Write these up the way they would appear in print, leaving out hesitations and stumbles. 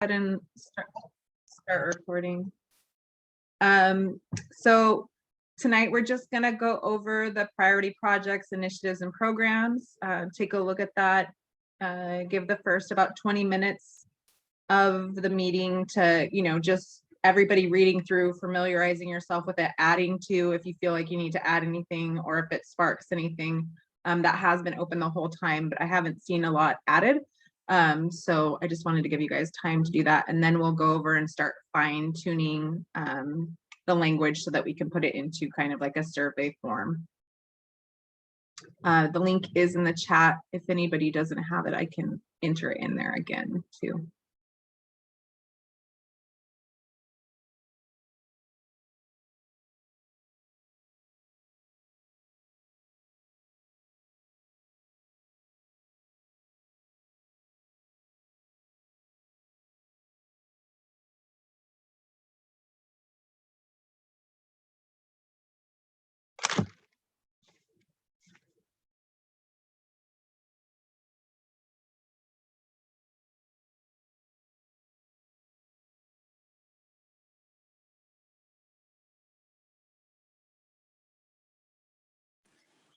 ahead and start recording. So tonight we're just gonna go over the priority projects, initiatives, and programs. Take a look at that. Give the first about 20 minutes of the meeting to, just everybody reading through, familiarizing yourself with it, adding to if you feel like you need to add anything or if it sparks anything. That has been open the whole time, but I haven't seen a lot added. So I just wanted to give you guys time to do that, and then we'll go over and start fine tuning the language so that we can put it into kind of like a survey form. The link is in the chat. If anybody doesn't have it, I can enter it in there again too.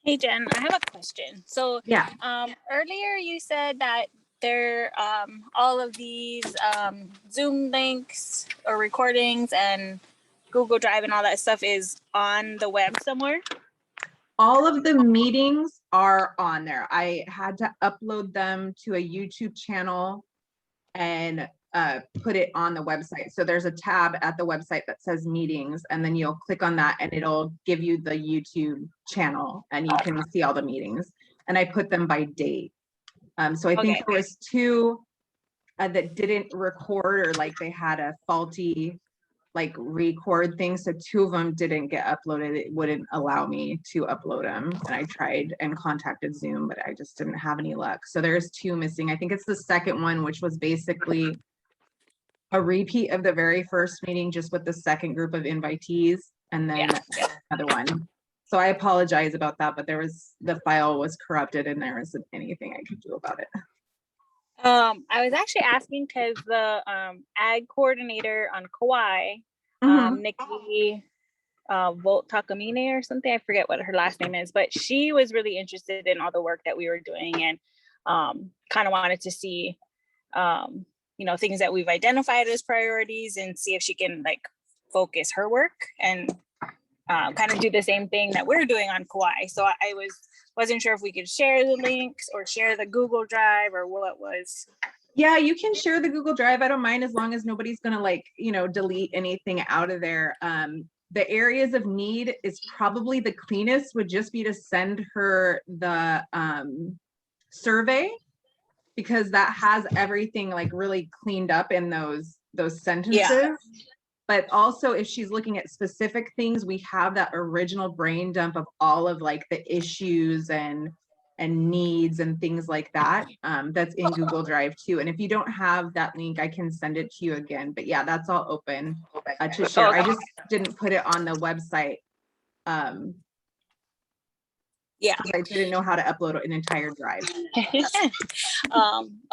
Hey Jen, I have a question. So yeah, earlier you said that there all of these Zoom links or recordings and Google Drive and all that stuff is on the web somewhere. all of the meetings are on there. I had to upload them to a YouTube channel and put it on the website. So there's a tab at the website that says meetings, and then you'll click on that and it'll give you the YouTube channel and you can see all the meetings. And I put them by date. So I think there was two that didn't record, or like they had a faulty like record thing. So two of them didn't get uploaded. It wouldn't allow me to upload them. And I tried and contacted Zoom, but I just didn't have any luck. So there's two missing. I think it's the second one, which was basically a repeat of the very first meeting, just with the second group of invitees, and then another one. So I apologize about that, but the file was corrupted and there wasn't anything I could do about it. I was actually asking because the ag coordinator on Kauai, Nikki Volt-Takamine or something, I forget what her last name is, but she was really interested in all the work that we were doing and kind of wanted to see things that we've identified as priorities and see if she can like focus her work and kind of do the same thing that we're doing on Kauai. So I wasn't sure if we could share the links or share the Google Drive or what it was. Yeah, you can share the Google Drive. I don't mind, as long as nobody's gonna delete anything out of there. The areas of need is probably the cleanest would just be to send her the survey, because that has everything like really cleaned up in those sentences. Yeah. But also if she's looking at specific things, we have that original brain dump of all of like the issues and needs and things like that. That's in Google Drive too. And if you don't have that link, I can send it to you again. But yeah, that's all open to share. I just didn't put it on the website. Yeah, I didn't know how to upload an entire drive.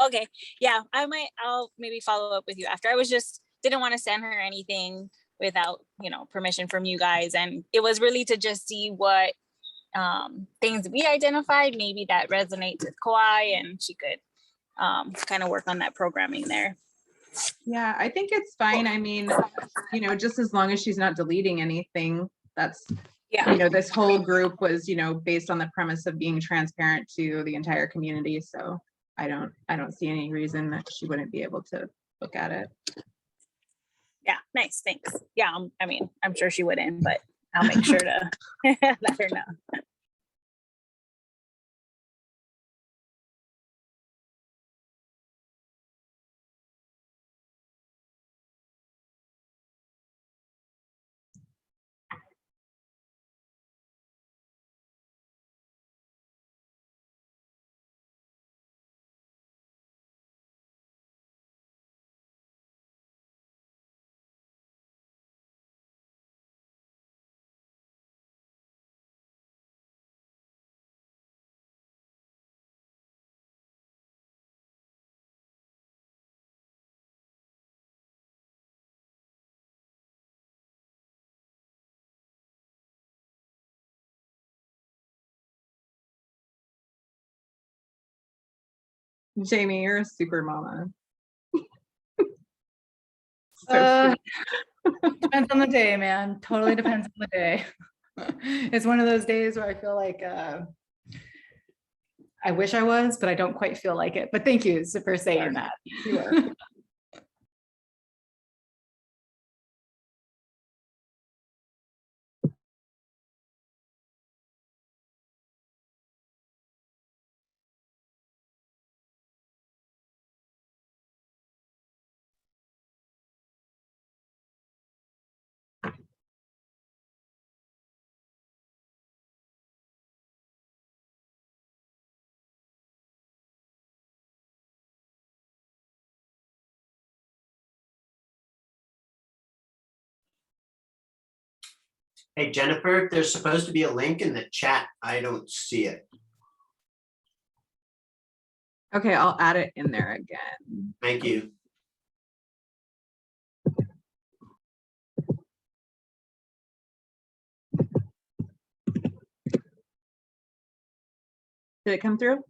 Okay, yeah, I'll maybe follow up with you after. I was just didn't want to send her anything without permission from you guys, and it was really to just see what things we identified maybe that resonates with Kauai, and she could kind of work on that programming there. Yeah, I think it's fine. I mean, just as long as she's not deleting anything. That's this whole group was based on the premise of being transparent to the entire community, so I don't see any reason that she wouldn't be able to look at it. Yeah, nice, thanks. Yeah, I mean, I'm sure she wouldn't, but I'll make sure to let her know. Jamie, you're a super mama. So Depends on the day, man. Totally depends on the day. It's one of those days where I feel like I wish I was, but I don't quite feel like it. But thank you for saying that. you are. Hey, Jennifer, there's supposed to be a link in the chat. I don't see it. Okay, I'll add it in there again. Thank you. Did it come through?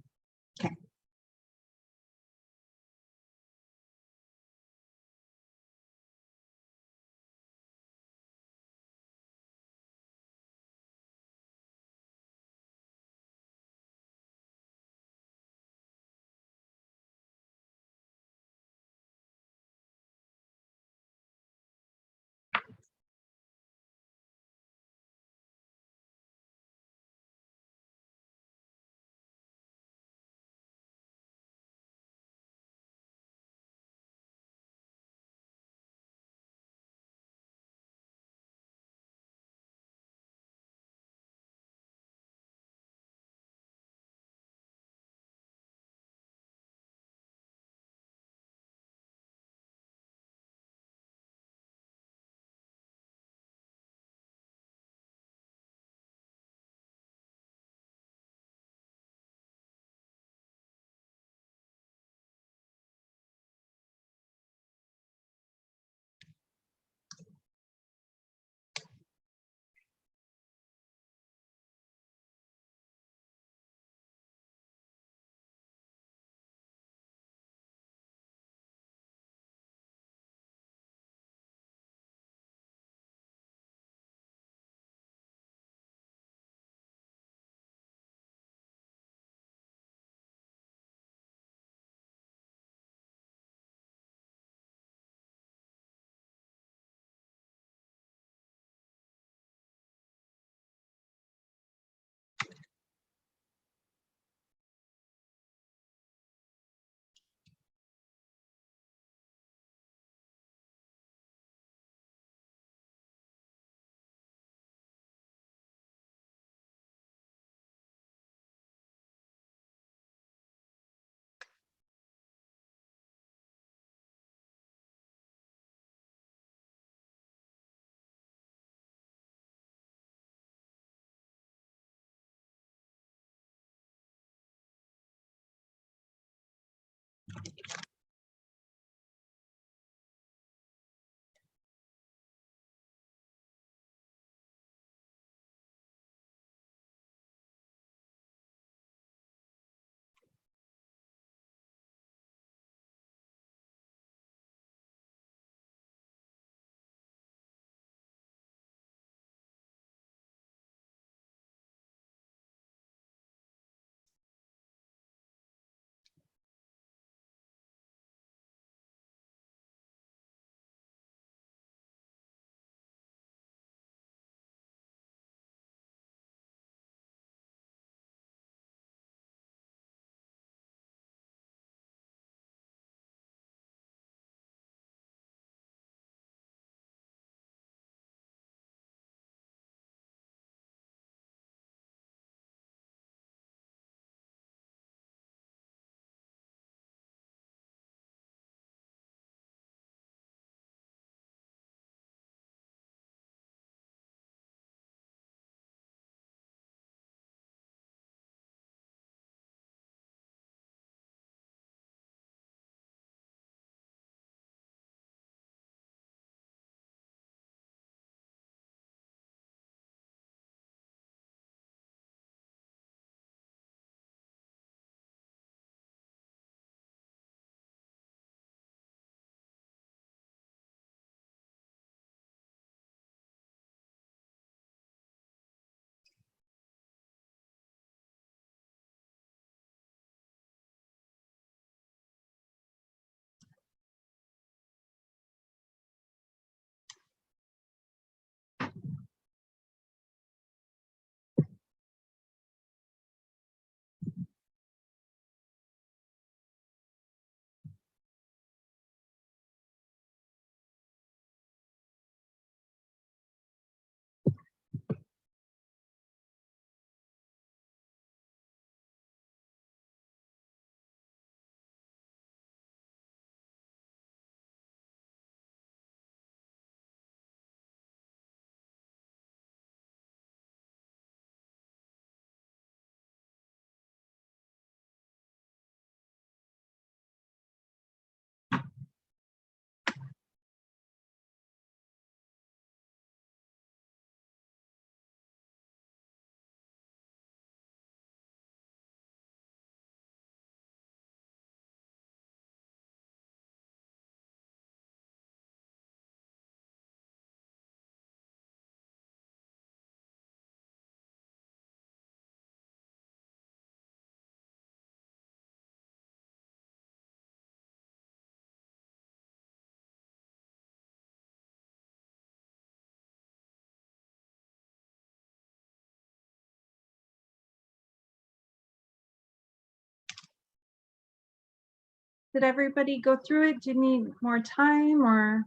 Did everybody go through it? Do you need more time, or are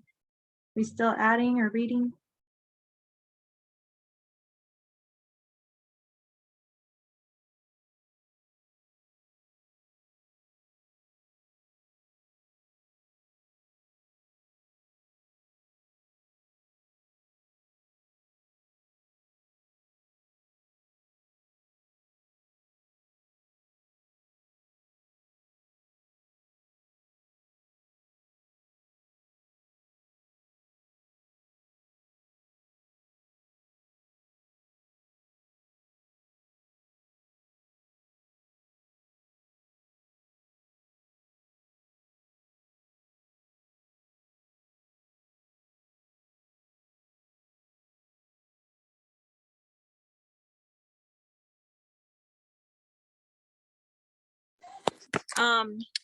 we still adding or reading?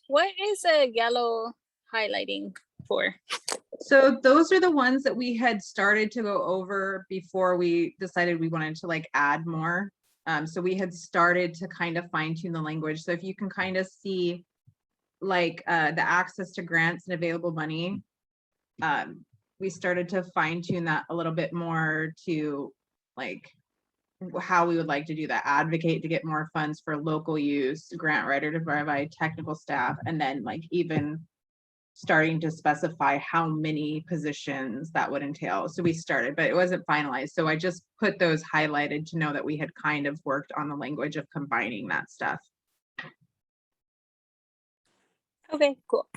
What is a yellow highlighting for? So those are the ones that we had started to go over before we decided we wanted to like add more. So we had started to kind of fine tune the language. So if you can kind of see like the access to grants and available money, we started to fine tune that a little bit more to like how we would like to do that, advocate to get more funds for local use, grant writer to provide technical staff, and then like even starting to specify how many positions that would entail. So we started, but it wasn't finalized. So I just put those highlighted to know that we had kind of worked on the language of combining that stuff. Okay, cool.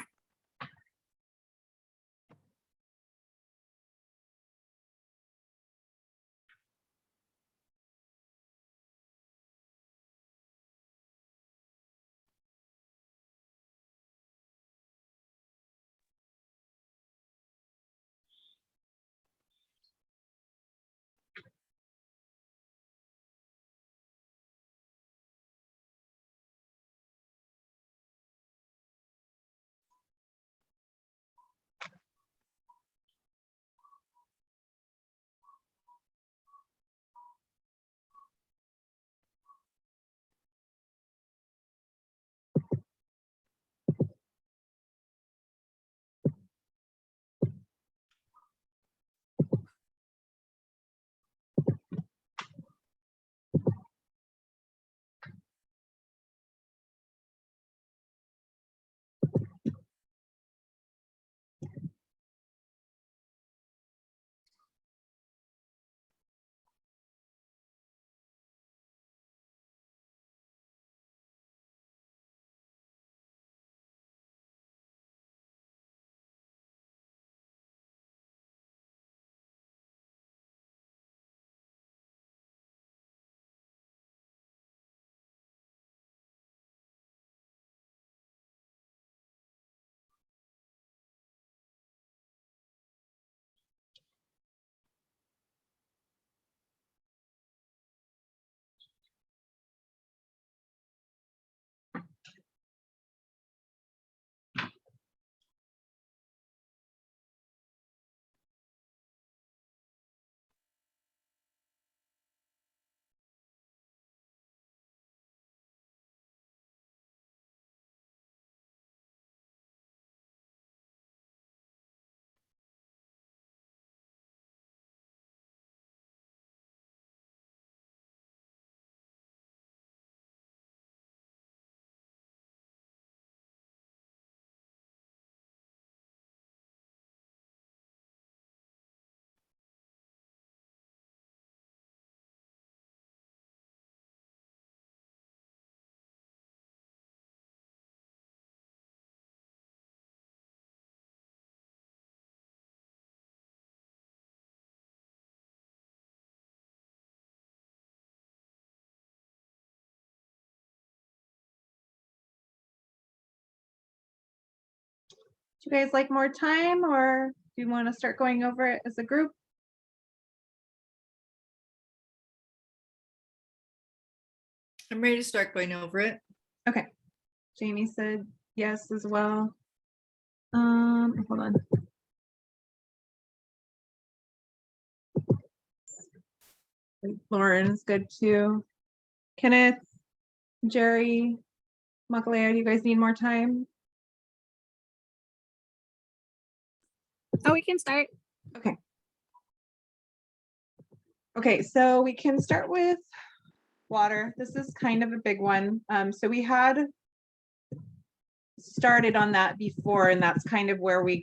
Do you guys like more time, or do you want to start going over it as a group? I'm ready to start going over it. Okay. Jamie said yes as well. Hold on. Lauren's good too. Kenneth, Jerry, Makalea, do you guys need more time? Oh, we can start. Okay, so we can start with water. This is kind of a big one. So we had started on that before, and that's kind of where we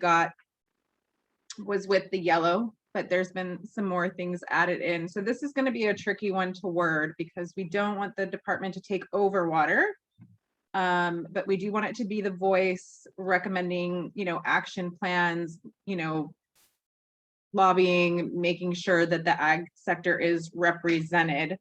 was with the yellow, but there's been some more things added in. So this is going to be a tricky one to word because we don't want the department to take over water. But we do want it to be the voice recommending, action plans, lobbying, making sure that the ag sector is represented.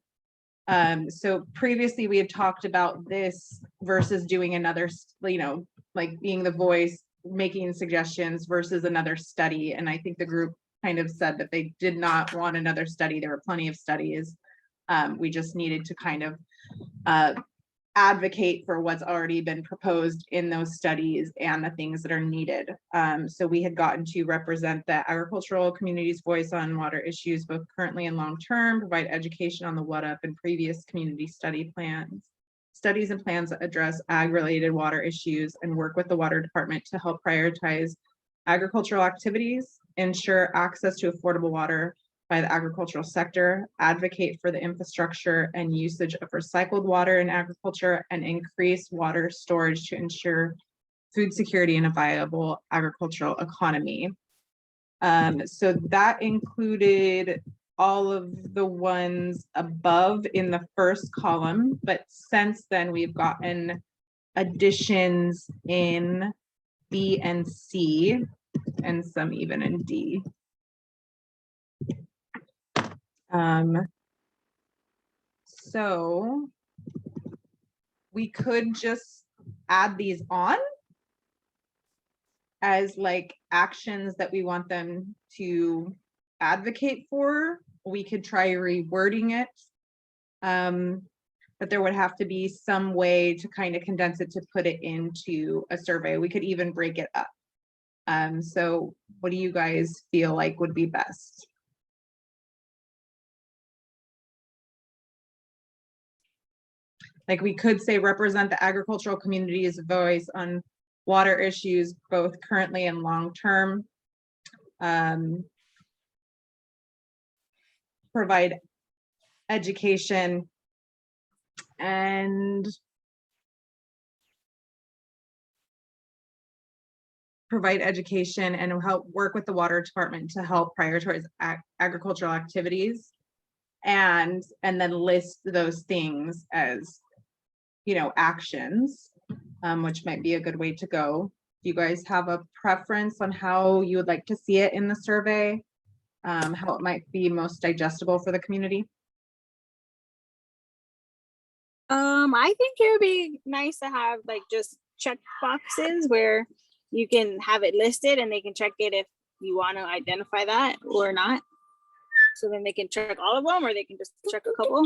So previously we had talked about this versus doing another, like being the voice, making suggestions versus another study. And I think the group kind of said that they did not want another study. There were plenty of studies. We just needed to kind of advocate for what's already been proposed in those studies and the things that are needed. So we had gotten to represent the agricultural community's voice on water issues, both currently and long-term, provide education on the what up and previous community studies and plans that address ag-related water issues, and work with the water department to help prioritize agricultural activities, ensure access to affordable water by the agricultural sector, advocate for the infrastructure and usage of recycled water in agriculture, and increase water storage to ensure food security and a viable agricultural economy. So that included all of the ones above in the first column, but since then we've gotten additions in B and C, and some even in D. So we could just add these on as like actions that we want them to advocate for. We could try rewording it. But there would have to be some way to kind of condense it to put it into a survey. We could even break it up. So what do you guys feel like would be best? Like we could say represent the agricultural community's voice on water issues, both currently and long-term. Provide education and help work with the water department to help prioritize agricultural activities, and then list those things as actions, which might be a good way to go. Do you guys have a preference on how you would like to see it in the survey? How it might be most digestible for the community? I think it would be nice to have like just check boxes where you can have it listed and they can check it if you want to identify that or not. So then they can check all of them, or they can just check a couple.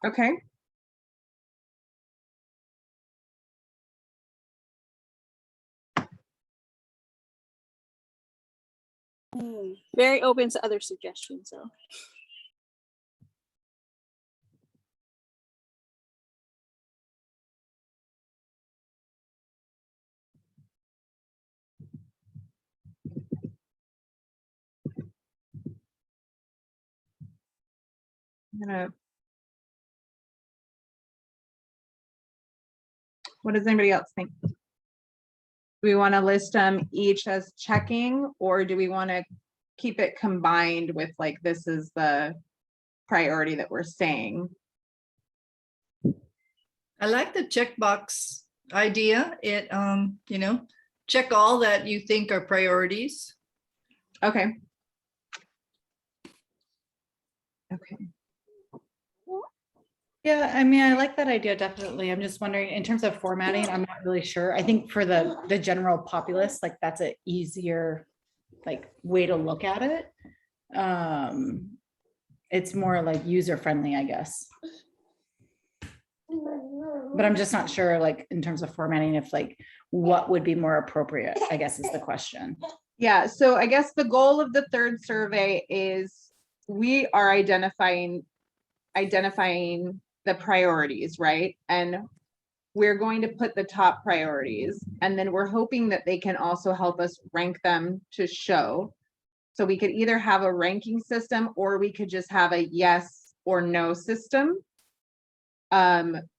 Okay. Very open to other suggestions, so. What does anybody else think? Do we want to list them each as checking, or do we want to keep it combined with like, this is the priority that we're saying? I like the checkbox idea. It, check all that you think are priorities. Okay. Okay. Yeah, I mean, I like that idea, definitely. I'm just wondering, in terms of formatting, I'm not really sure. I think for the general populace, like that's an easier like way to look at it. It's more like user friendly, I guess. But I'm just not sure, like in terms of formatting, if like what would be more appropriate, I guess is the question. Yeah, so I guess the goal of the third survey is we are identifying the priorities, right? And we're going to put the top priorities, and then we're hoping that they can also help us rank them to show. So we could either have a ranking system, or we could just have a yes or no system.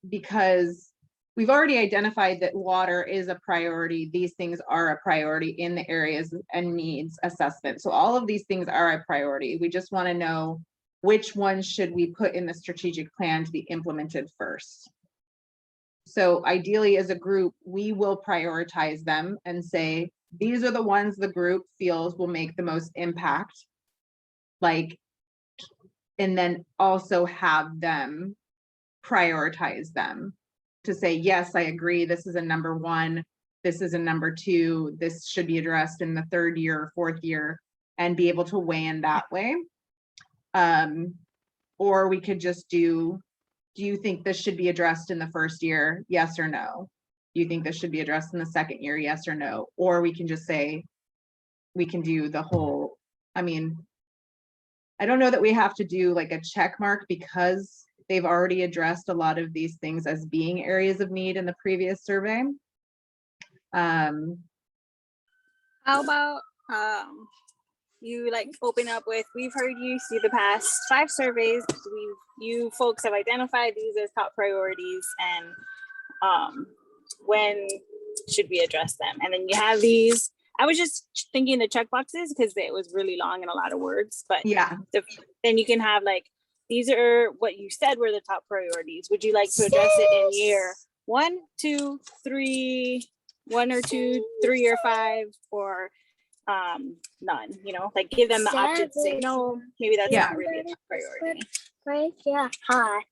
Because we've already identified that water is a priority. These things are a priority in the areas and needs assessment. So all of these things are a priority. We just want to know which ones should we put in the strategic plan to be implemented first. So ideally, as a group, we will prioritize them and say, these are the ones the group feels will make the most impact. Like, and then also have them prioritize them to say, yes, I agree, this is a number one, this is a number two, this should be addressed in the third year or fourth year, and be able to weigh in that way. Or we could just do you think this should be addressed in the first year? Yes or no? Do you think this should be addressed in the second year? Yes or no? Or we can just say, we can do the whole, I mean, I don't know that we have to do like a check mark, because they've already addressed a lot of these things as being areas of need in the previous survey. How about you like open up with, we've heard you see the past 5 surveys, you folks have identified these as top priorities, and when should we address them? And then you have these, I was just thinking the check boxes because it was really long and a lot of words, but Yeah, then you can have like, these are what you said were the top priorities. Would you like to address it in year 1, 2, 3, 1 or 2, 3 or 5, or none, you know, like give them the option to say, no, maybe that's not really a top priority. Right, yeah, hot.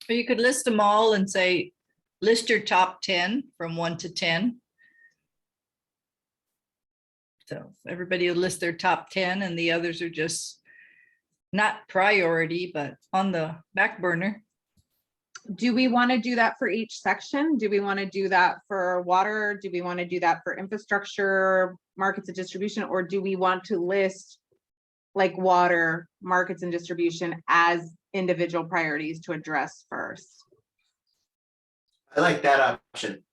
Or you could list them all and say, list your top 10 from 1 to 10. So everybody will list their top 10, and the others are just not priority, but on the back burner. do we want to do that for each section? Do we want to do that for water? Do we want to do that for infrastructure, markets and distribution? Or do we want to list like water, markets and distribution as individual priorities to address first? I like that option.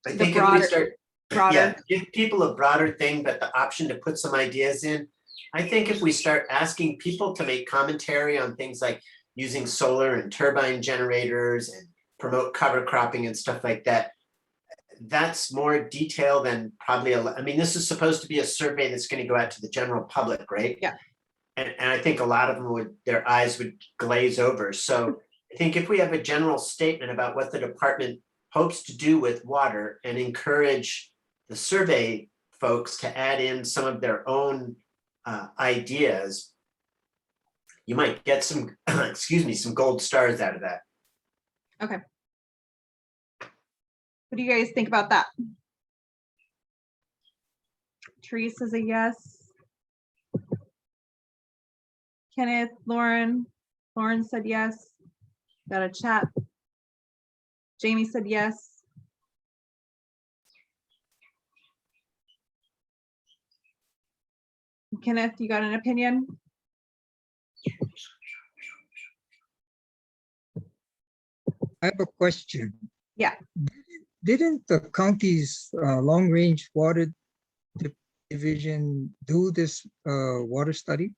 I The think if we broader- start, broader. yeah, give people a broader thing, but the option to put some ideas in. I think if we start asking people to make commentary on things like using solar and turbine generators and promote cover cropping and stuff like that, that's more detail than probably, I mean, this is supposed to be a survey that's going to go out to the general public, right? Yeah. And I think a lot of them would, their eyes would glaze over. So I think if we have a general statement about what the department hopes to do with water and encourage the survey folks to add in some of their own ideas, you might get some, excuse me, some gold stars out of that. Okay. What do you guys think about that? Teresa's a yes. Kenneth, Lauren said yes. Got a chat. Jamie said yes. Kenneth, you got an opinion? I have a question. Yeah. Didn't the county's long-range water division do this water study?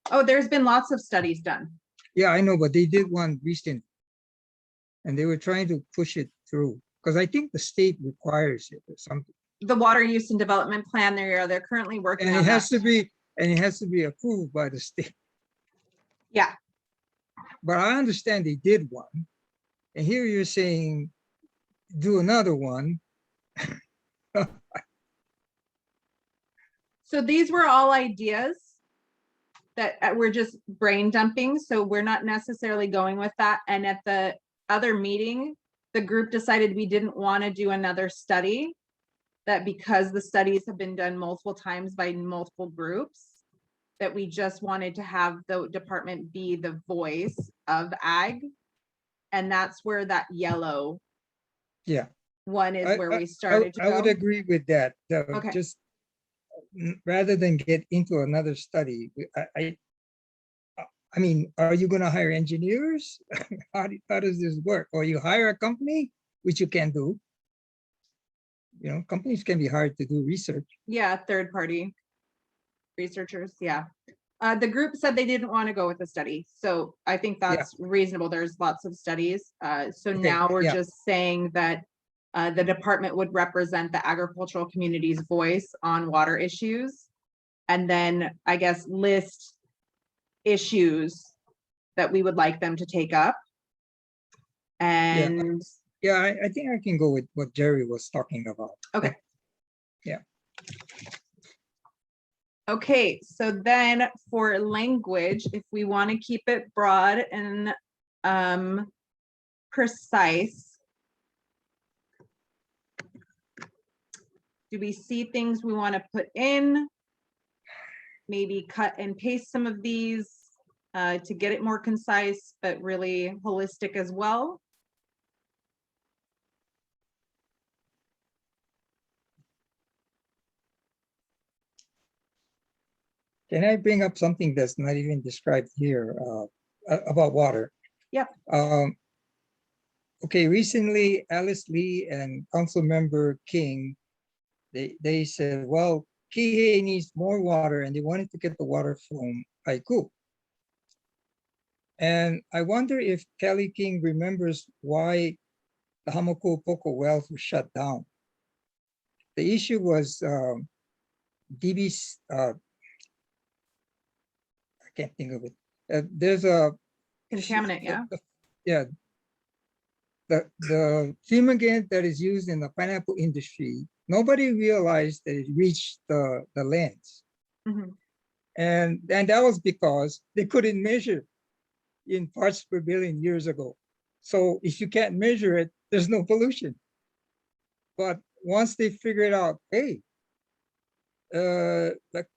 Oh, there's been lots of studies done. Yeah, I know, but they did one recent. And they were trying to push it through, because I think the state requires it or something. The water use and development plan, they're currently working And on it has that. to be, and it has to be approved by the state. Yeah, But I understand they did one. And here you're saying, do another one. so these were all ideas that we're just brain dumping, so we're not necessarily going with that. And at the other meeting, the group decided we didn't want to do another study, that because the studies have been done multiple times by multiple groups, that we just wanted to have the department be the voice of ag. And that's where that yellow Yeah. one is I- where we started to I would go. agree with that. Okay. Just rather than get into another study, I mean, are you gonna hire engineers? How does this work? Or you hire a company, which you can do. You know, companies can be hired to do research. Yeah, third party researchers, yeah. The group said they didn't want to go with the study, so I think Yeah. that's reasonable. There's lots of studies. So Okay, now we're yeah. just saying that the department would represent the agricultural community's voice on water issues. And then I guess list issues that we would like them to take up. And Yeah, I think I can go with what Jerry was talking about. okay. Yeah. Okay, so then for language, if we want to keep it broad and precise, do we see things we want to put in? Maybe cut and paste some of these to get it more concise, but really holistic as well. Can I bring up something that's not even described here about water? Yep. Okay, recently Alice Lee and Council Member King, they said, well, Kihei needs more water and they wanted to get the water from Haiku. And I wonder if Kelly King remembers why the Hamoko Poko wells were shut down. The issue was DB's, I can't think of it. There's a Contaminant, yeah. Yeah. The fumigant that is used in the pineapple industry, nobody realized that it reached the lands. Mhm. And that was because they couldn't measure in parts per billion years ago. So if you can't measure it, there's no pollution. But once they figured out, hey, like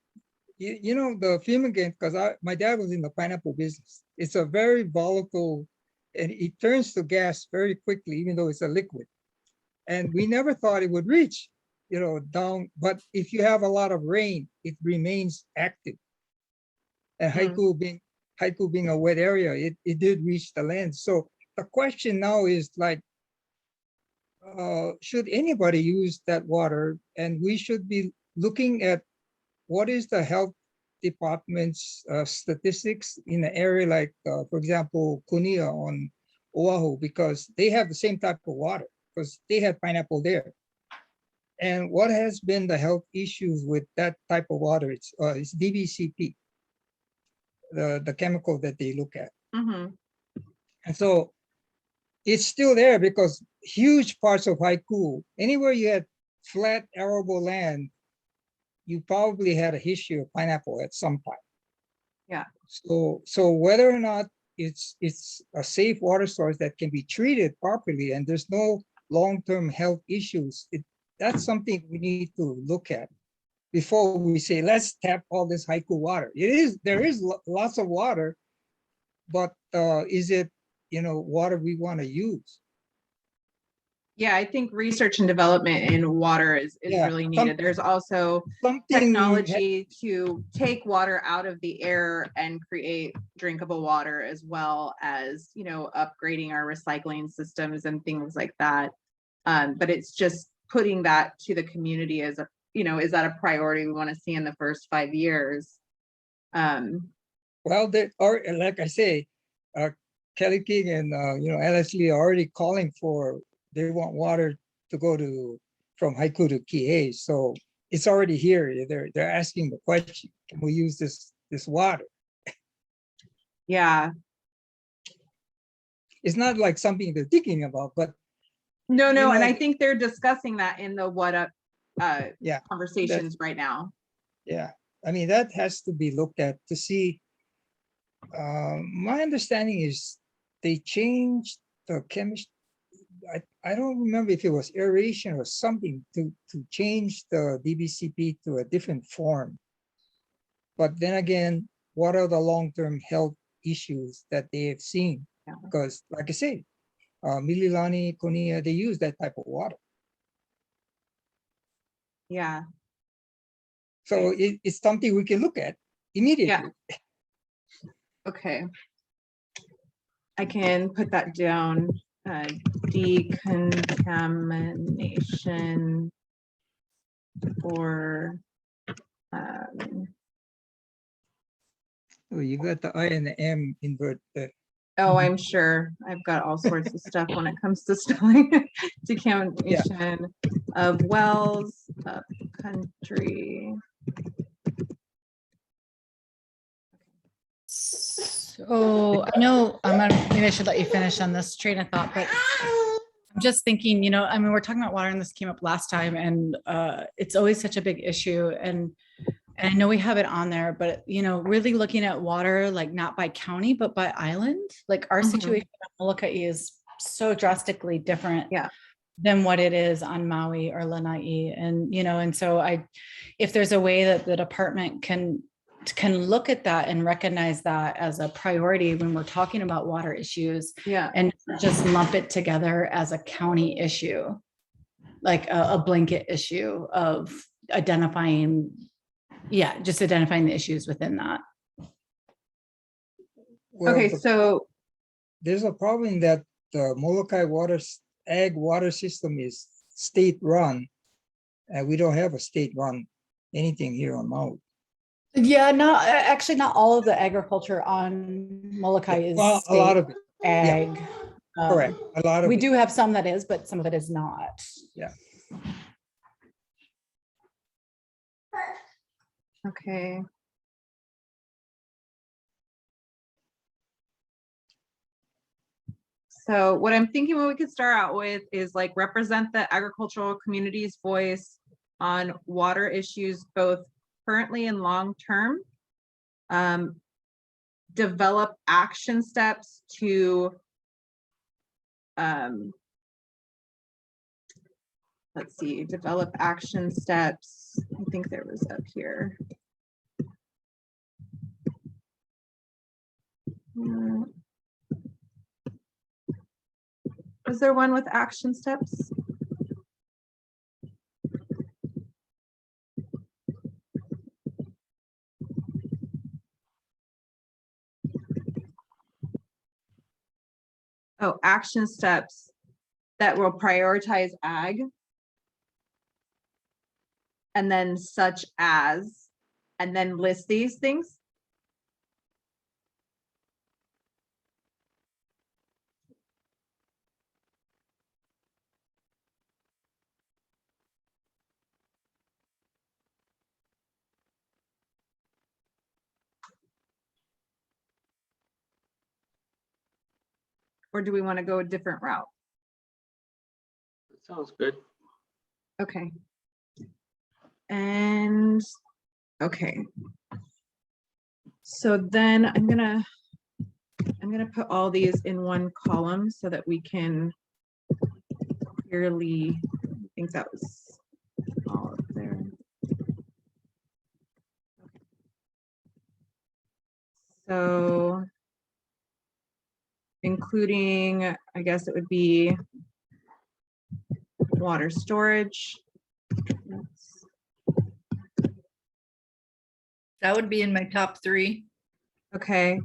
you know, the fumigant, because my dad was in the pineapple business. It's a very volatile, and it turns to gas very quickly, even though it's a liquid. And we never thought it would reach, you know, down. But if you have a lot of rain, it remains active. And Haiku being a wet area, it did reach the land. So the question now is like, should anybody use that water? And we should be looking at what is the health department's statistics in an area like, for example, Kunia on Oahu, because they have the same type of water, because they had pineapple there. And what has been the health issues with that type of water? It's DBCP, the chemical that they look at. Mhm. And so it's still there because huge parts of Haiku, anywhere you had flat arable land, you probably had a history of pineapple at some time. Yeah. So whether or not it's a safe water source that can be treated properly and there's no long-term health issues, that's something we need to look at before we say, let's tap all this Haiku water. There is lots of water, but is it, you know, water we want to use? Yeah, I think research and development in water is Yeah, really needed. There's also technology to take water out of the air and create drinkable water, as well as, you know, upgrading our recycling systems and things like that. But it's just putting that to the community as a, you know, is that a priority we want to see in the first 5 years? Well, or like I say, Kelly King and you know, Alice Lee are already calling for, they want water to go from Haiku to Kihei. So it's already here. They're asking the question, can we use this water? Yeah. It's not like something they're thinking about, but No, you and know, I think they're discussing that in the what up yeah, conversations right now. yeah. I mean, that has to be looked at to see. My understanding is they changed the chemistry. I don't remember if it was aeration or something to change the DBCP to a different form. But then again, what are the long-term health issues that they have seen? Yeah. Because like I say, Mililani, Konia, they use that type of water. Yeah. So it's something we can look at immediately. Okay. I can put that down, decontamination or, Oh, you got the I and the M inverted. oh, I'm sure I've got all sorts of stuff when it comes to spelling. Decontamination of wells, of country. So I know, maybe I should let you finish on this train of thought, but I'm just thinking, you know, I mean, we're talking about water and this came up last time and it's always such a big issue. And I know we have it on there, but you know, really looking at water, like not by county, but by island, like our Mhm. situation on Molokai is so drastically different Yeah. than what it is on Maui or Lanai. And, you know, and so if there's a way that the department can look at that and recognize that as a priority when we're talking about water issues Yeah, and just lump it together as a county issue, like a blanket issue of identifying, just identifying the issues within that. Well, okay, so, there's a problem that the Molokai ag water system is state run. And we don't have a state run anything here on Maui. Yeah, actually not all of the agriculture on Molokai is Well, a lot of it, ag. correct. A lot of We it. do have some that is, but some of it is not. Yeah. okay. So what I'm thinking what we could start out with is like represent the agricultural community's voice on water issues, both currently and long-term. Develop action steps to let's see, develop action steps. I think there was up here. Was there one with action steps? Oh, action steps that will prioritize ag. And then such as, and then list these things. Or do we want to go a different route? Sounds good. Okay. And, okay. So then I'm gonna put all these in one column so that we can clearly, I think that was all up there. So including, I guess it would be water storage. That would be in my top 3. Okay.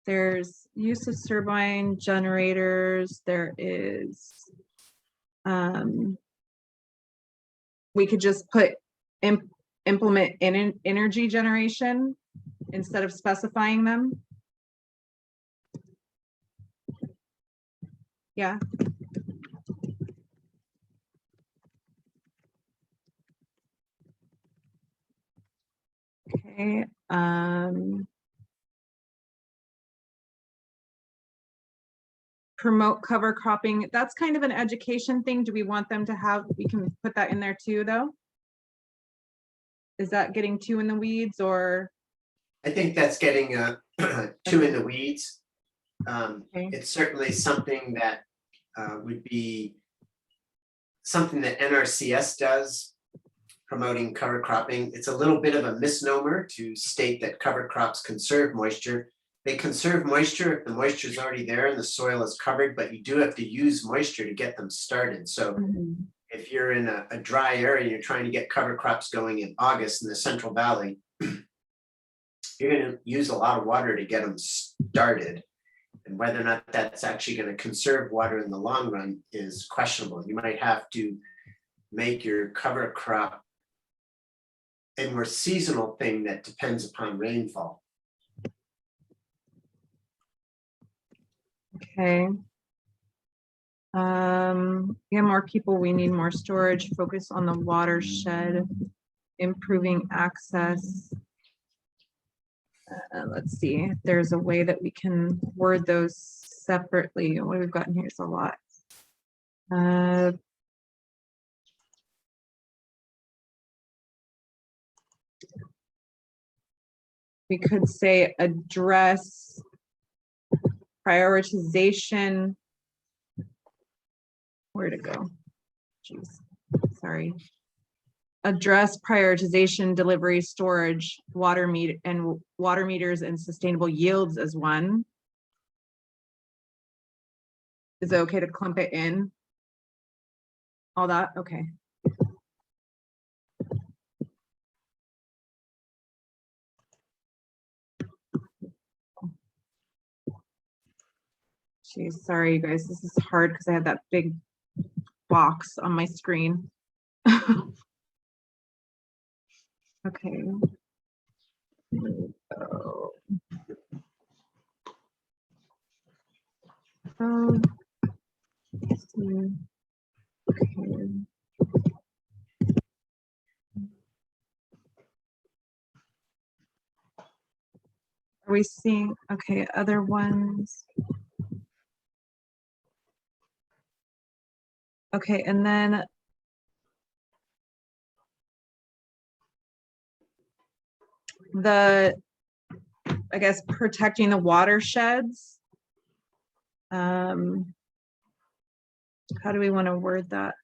There's use of turbine generators. There is, we could just put implement energy generation instead of specifying them. Yeah. Okay. Promote cover cropping. That's kind of an education thing. Do we want them to have, we can put that in there too, though? Is that getting too in the weeds or? I think that's getting too in the weeds. Okay. It's certainly something that would be something that NRCS does, promoting cover cropping. It's a little bit of a misnomer to state that cover crops conserve moisture. They conserve moisture if the moisture is already there and the soil is covered, but you do have to use moisture to get them started. So if you're in a dry area, you're trying to get cover crops going in August in the Central Valley, you're gonna use a lot of water to get them started. And whether or not that's actually gonna conserve water in the long run is questionable. You might have to make your cover crop a more seasonal thing that depends upon rainfall. Okay. Yeah, more people, we need more storage, focus on the watershed, improving access. Let's see, if there's a way that we can word those separately. What we've gotten here is a lot. We could say address prioritization. Where to go? Jeez, sorry. Address prioritization, delivery, storage, water meters and sustainable yields as one. Is it okay to clump it in? All that, okay. Geez, sorry you guys, this is hard because I have that big box on my screen. Okay. Let's see. Okay. Are we seeing, okay, other ones? Okay, and then the, I guess, protecting the watersheds. How do we want to word that?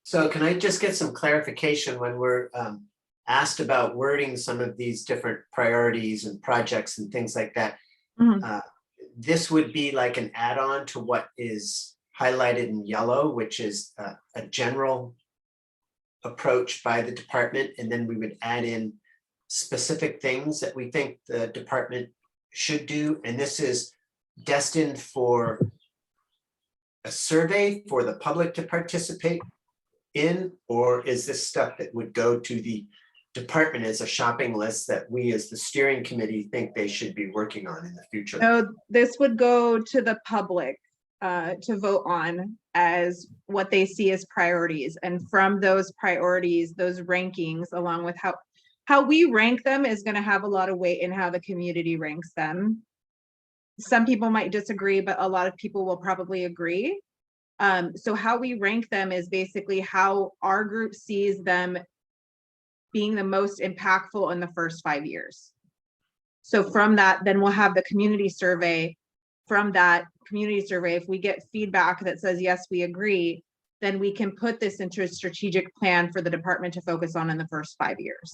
So can I just get some clarification when we're asked about wording some of these different priorities and projects and things like that? Mhm. This would be like an add-on to what is highlighted in yellow, which is a general approach by the department, and then we would add in specific things that we think the department should do. And this is destined for a survey for the public to participate in, or is this stuff that would go to the department as a shopping list that we as the steering committee think they should be working on in the future? No, this would go to the public to vote on as what they see as priorities. And from those priorities, those rankings, along with how we rank them is going to have a lot of weight in how the community ranks them. Some people might disagree, but a lot of people will probably agree. So how we rank them is basically how our group sees them being the most impactful in the first 5 years. So from that, then we'll have the community survey. From that community survey, if we get feedback that says, yes, we agree, then we can put this into a strategic plan for the department to focus on in the first 5 years.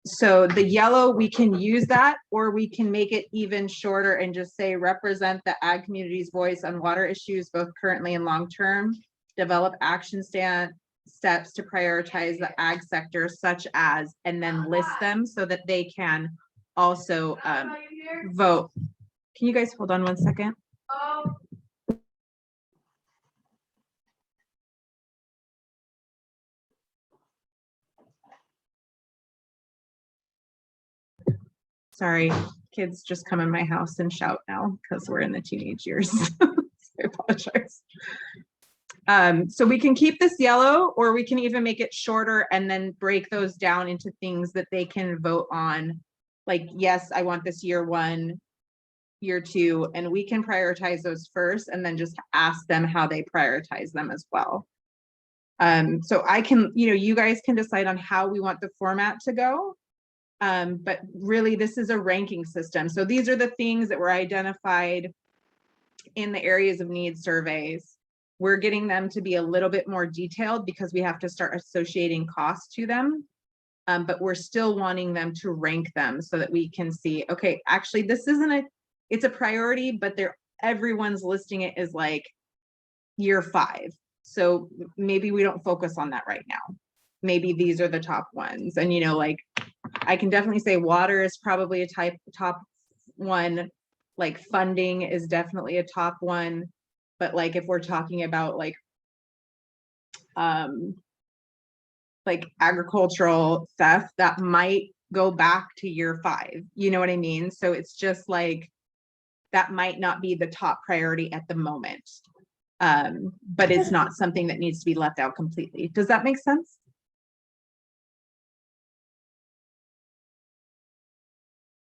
So the yellow, we can use that, or we can make it even shorter and just say represent the ag community's voice on water issues, both currently and long-term, develop action steps to prioritize the ag sector such as, and then list them so that they can also vote. Can you guys hold on 1 second? Sorry, kids just come in my house and shout now because we're in the teenage years. I apologize. So we can keep this yellow, or we can even make it shorter and then break those down into things that they can vote on. Like, yes, I want this year 1, year 2, and we can prioritize those first and then just ask them how they prioritize them as well. So I can, you guys can decide on how we want the format to go. But really this is a ranking system. So these are the things that were identified in the areas of need surveys. We're getting them to be a little bit more detailed because we have to start associating costs to them. But we're still wanting them to rank them so that we can see, okay, actually, this isn't it's a priority, but everyone's listing it as like year 5. So maybe we don't focus on that right now. Maybe these are the top ones. And, like, I can definitely say water is probably a top one, like funding is definitely a top one. But like, if we're talking about like agricultural theft, that might go back to year 5. You know what I mean? So it's just like, that might not be the top priority at the moment. But it's not something that needs to be left out completely. Does that make sense?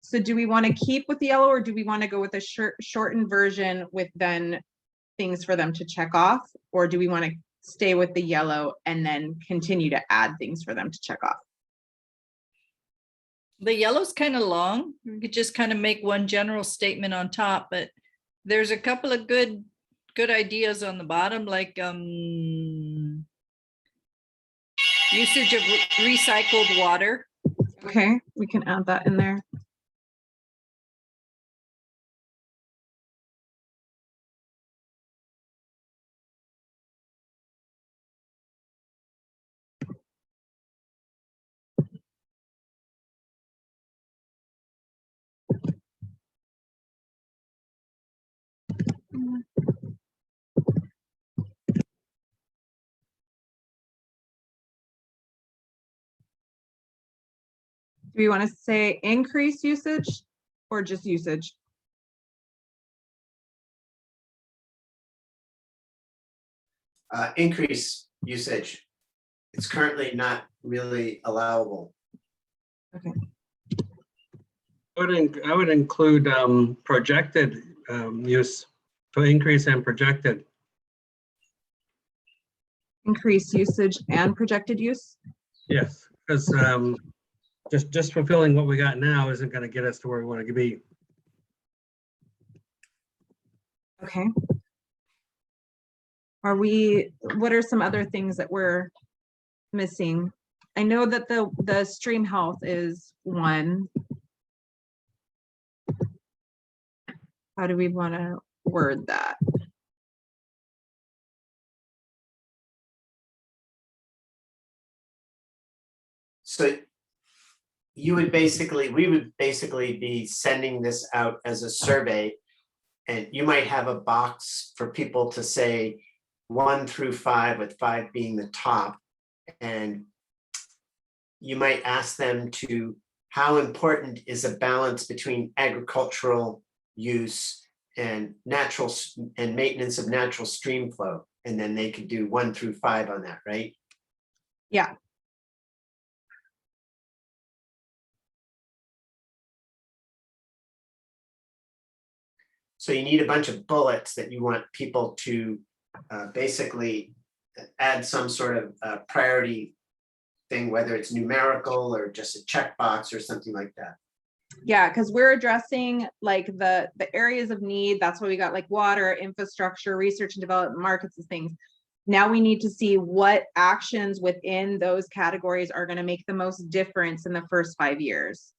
So do we want to keep with the yellow, or do we want to go with a shortened version with then things for them to check off? Or do we want to stay with the yellow and then continue to add things for them to check off? The yellow's kind of long. You could just kind of make one general statement on top, but there's a couple of good ideas on the bottom, like usage of recycled water. Okay, we can add that in there. Do we want to say increase usage or just usage? Increase usage. It's currently not really allowable. Okay. I would include projected use, to increase and projected. Increase usage and projected use? Yes, because just fulfilling what we got now isn't going to get us to where we want to be. Okay. What are some other things that we're missing? I know that the stream health is one. How do we want to word that? So we would basically be sending this out as a survey, and you might have a box for people to say 1 through 5, with 5 being the top. And you might ask them to, how important is a balance between agricultural use and maintenance of natural stream flow? And then they could do 1 through 5 on that, right? Yeah. So you need a bunch of bullets that you want people to basically add some sort of priority thing, whether it's numerical or just a checkbox or something like that. Yeah, because we're addressing like the areas of need. That's why we got like water, infrastructure, research and development, markets and things. Now we need to see what actions within those categories are going to make the most difference in the first 5 years.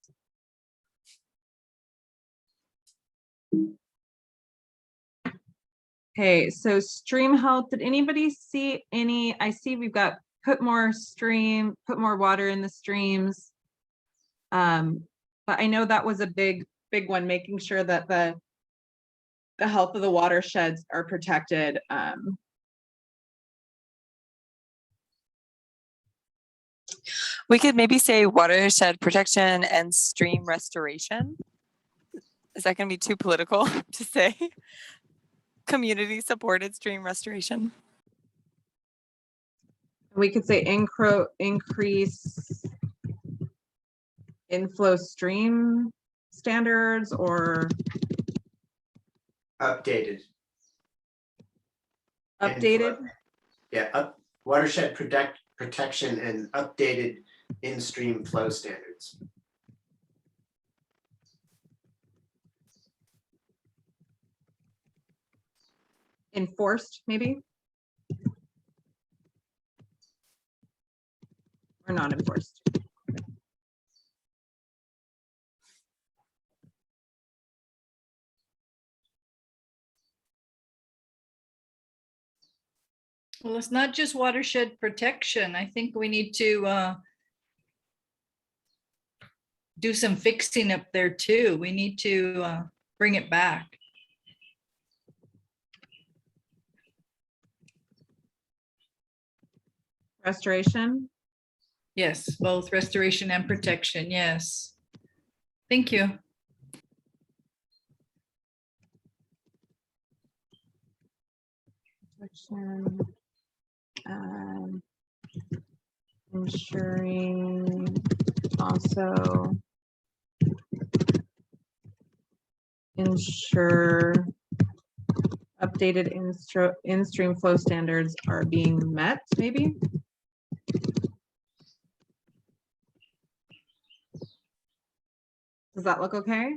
Okay, so stream health, did anybody see any? I see we've got put more water in the streams. But I know that was a big one, making sure that the health of the watersheds are protected. We could maybe say watershed protection and stream restoration. Is that going to be too political to say? Community supported stream restoration. We could say increase inflow stream standards, or Updated. updated. Yeah, watershed protection and updated in-stream flow standards. Enforced, maybe, or not enforced. Well, it's not just watershed protection. I think we need to do some fixing up there too. We need to bring it back. Restoration. Yes, both restoration and protection. Yes. Thank you. Protection, ensuring also ensure updated in-stream flow standards are being met, maybe? Does that look okay?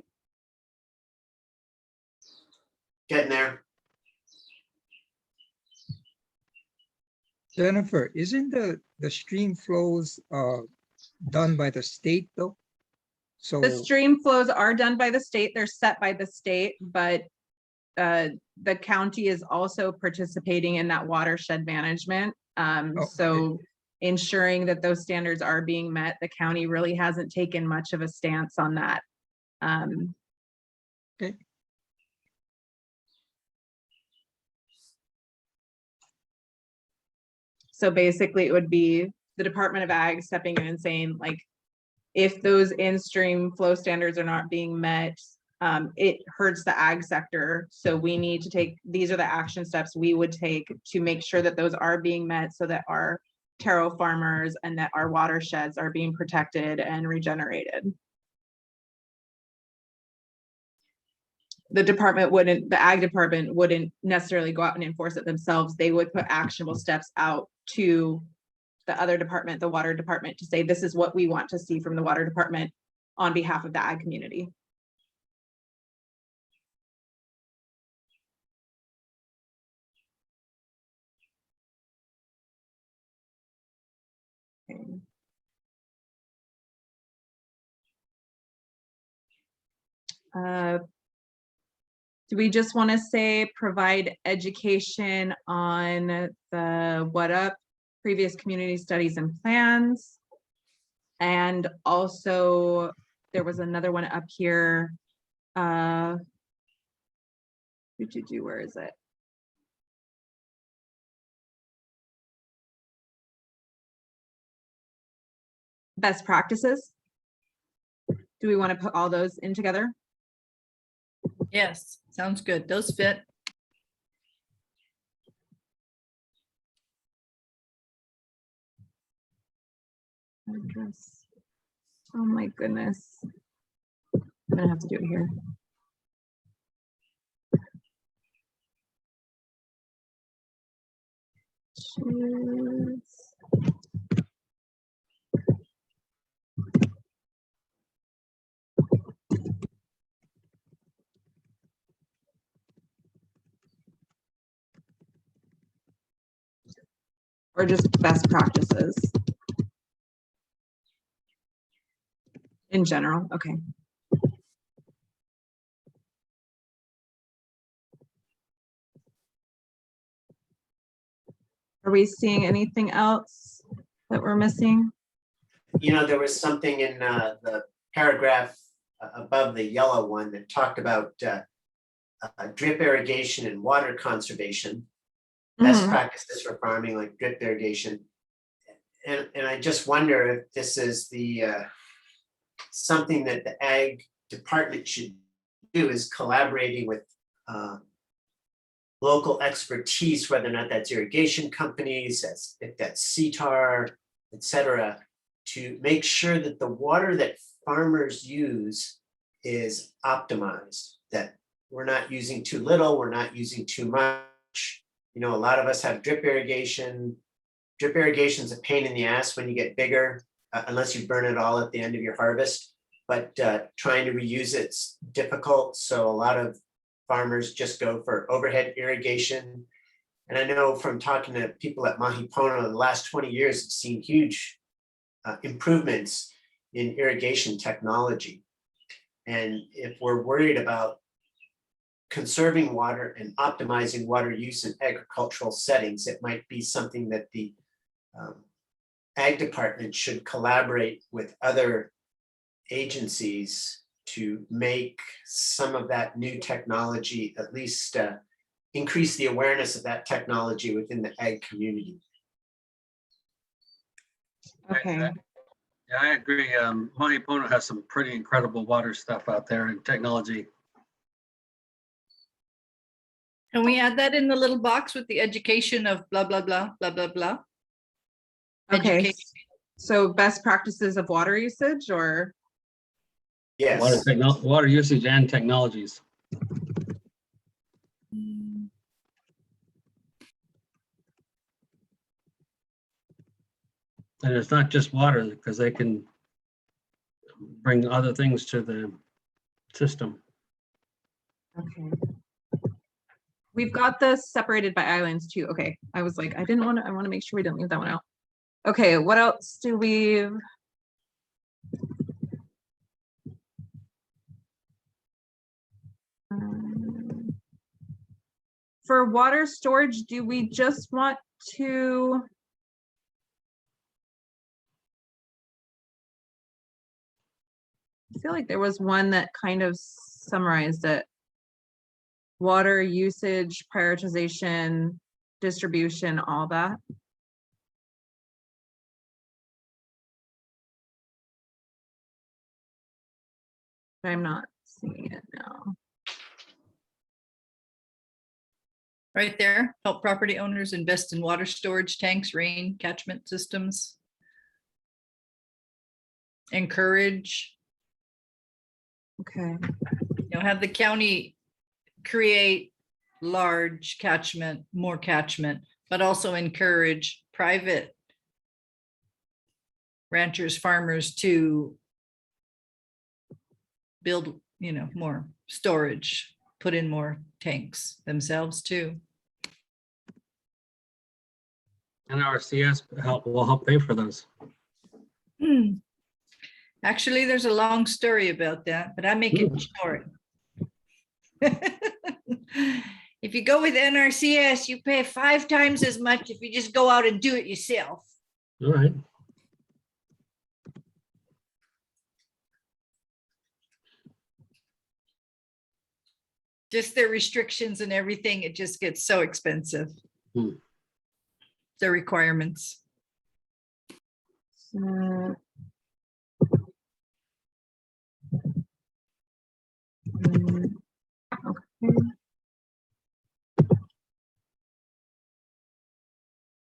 Getting there. Jennifer, isn't the stream flows done by the state though? So The stream flows are done by the state, they're set by the state, but the county is also participating in that watershed management. okay. So ensuring that those standards are being met, the county really hasn't taken much of a stance on that. Okay. So basically it would be the Department of Ag stepping in and saying, like, if those in-stream flow standards are not being met, it hurts the ag sector. So we need to take, these are the action steps we would take to make sure that those are being met so that our taro farmers and that our watersheds are being protected and regenerated. The department wouldn't, the ag department wouldn't necessarily go out and enforce it themselves. They would put actionable steps out to the other department, the water department, to say, this is what we want to see from the water department on behalf of the ag community. Okay. Do we just want to say provide education on the what up, previous community studies and plans? And also there was another one up here. Where is it? Best practices. Do we want to put all those in together? Yes, sounds good. Those fit. Address. Oh my goodness. I'm gonna have to do it here. Choose. Or just best practices in general. Okay. Are we seeing anything else that we're missing? You know, there was something in the paragraph above the yellow one that talked about drip irrigation and water conservation, best practices for farming like drip irrigation. And I just wonder if this is the something that the ag department should do, is collaborating with local expertise, whether or not that's irrigation companies, if that's CTAR, et cetera, to make sure that the water that farmers use is optimized, that we're not using too little, we're not using too much. You know, a lot of us have drip irrigation. Drip irrigation is a pain in the ass when you get bigger, unless you burn it all at the end of your harvest. But trying to reuse it's difficult. So a lot of farmers just go for overhead irrigation. And I know from talking to people at Mahipono, the last 20 years, have seen huge improvements in irrigation technology. And if we're worried about conserving water and optimizing water use in agricultural settings. It might be something that the Ag Department should collaborate with other agencies to make some of that new technology, at least increase the awareness of that technology within the ag community. Okay, Yeah, I agree. Montepona has some pretty incredible water stuff out there and technology. Can we add that in the little box with the education of blah, blah, blah, blah, blah, blah? okay. Education. So best practices of water usage or? Yes. Water usage and technologies. And it's not just water, because they can bring other things to the system. Okay. We've got this separated by islands too. Okay, I was like, I want to make sure we didn't leave that one out. Okay, what else do we? For water storage, do we just want to? I feel like there was one that kind of summarized it. Water usage, prioritization, distribution, all that. I'm not seeing it now. Right there, help property owners invest in water storage tanks, rain catchment systems. Encourage, Okay, have the county create large catchment, more catchment, but also encourage private ranchers, farmers to build, more storage, put in more tanks themselves too. And our CS will help pay for those. Actually, there's a long story about that, but I make it short. If you go with NRCS, you pay 5 times as much if you just go out and do it yourself. All right. Just their restrictions and everything, it just gets so expensive. The requirements.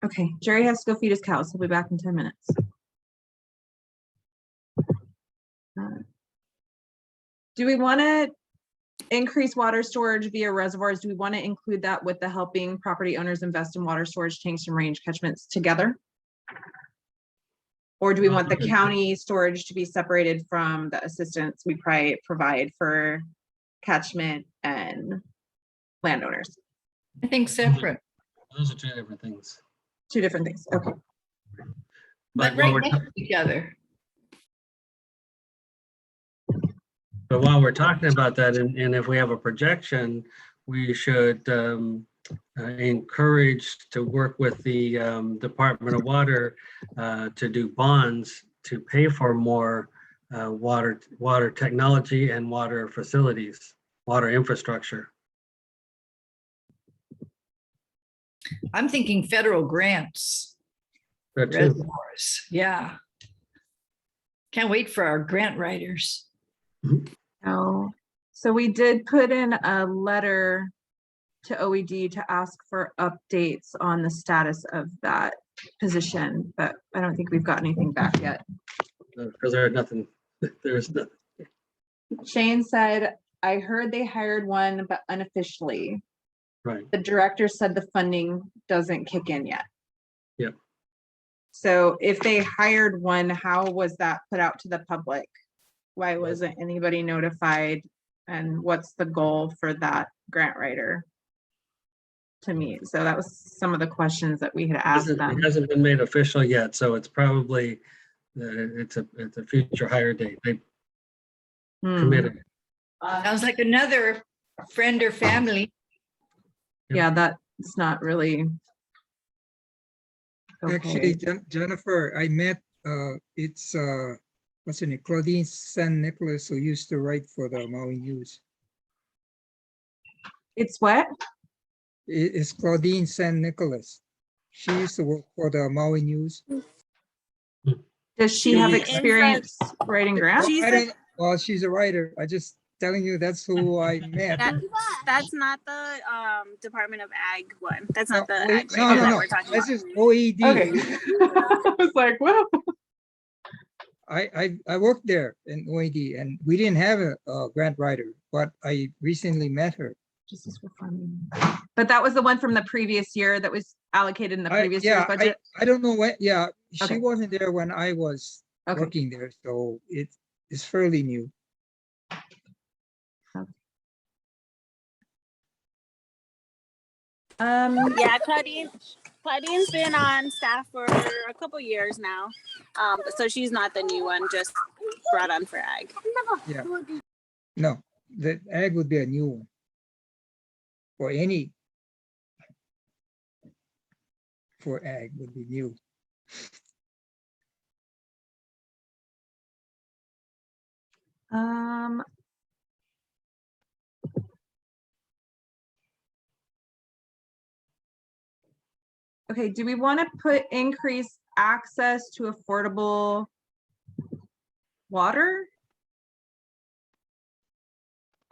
Okay, Jerry has to go feed his cows. He'll be back in 10 minutes. Do we want to increase water storage via reservoirs? Do we want to include that with the helping property owners invest in water storage tanks and range catchments together? Or do we want the county storage to be separated from the assistance we provide for catchment and landowners? I think separate. Those are 2 different things. 2 different things. Okay. But right next to each other. But while we're talking about that, and if we have a projection, we should encourage to work with the Department of Water to do bonds to pay for more water technology and water facilities, water infrastructure. I'm thinking federal grants. That too. Reservoirs. Yeah. Can't wait for our grant writers. Oh, so we did put in a letter to OED to ask for updates on the status of that position, but I don't think we've got anything back yet. Because there's nothing. Shane said, I heard they hired one, but unofficially. Right. The director said the funding doesn't kick in yet. Yep. So if they hired one, how was that put out to the public? Why wasn't anybody notified? And what's the goal for that grant writer to meet? So that was some of the questions that we had asked them. It hasn't been made official yet, so it's probably it's a future hire date. They committed. Sounds like another friend or family. Yeah, that's not really. Actually, Okay. Jennifer, I met, it's, what's her name? Claudine San Nicholas, who used to write for the Maui News. It's what? It's Claudine San Nicholas. She used to work for the Maui News. Does she have She- experience writing grants? She's I the- don't, well, she's a writer. I just telling you that's who I met. That's not the Department of Ag one. That's not the No, ag no, writer no, that no. we're talking This about. is OED. Okay. I was like, well. I worked there in OED and we didn't have a grant writer, but I recently met her. Justice for farming. But that was the one from the previous year that was allocated in the previous year's Yeah, budget? I don't know when, yeah, she Okay. wasn't there when I was Okay. working there, so it's fairly new. Yeah, Claudine's been on staff for a couple years now. So she's not the new one, just brought on for ag. Yeah. No, the ag would be a new one. For any. For ag would be new. Um. Okay, do we want to put increased access to affordable water?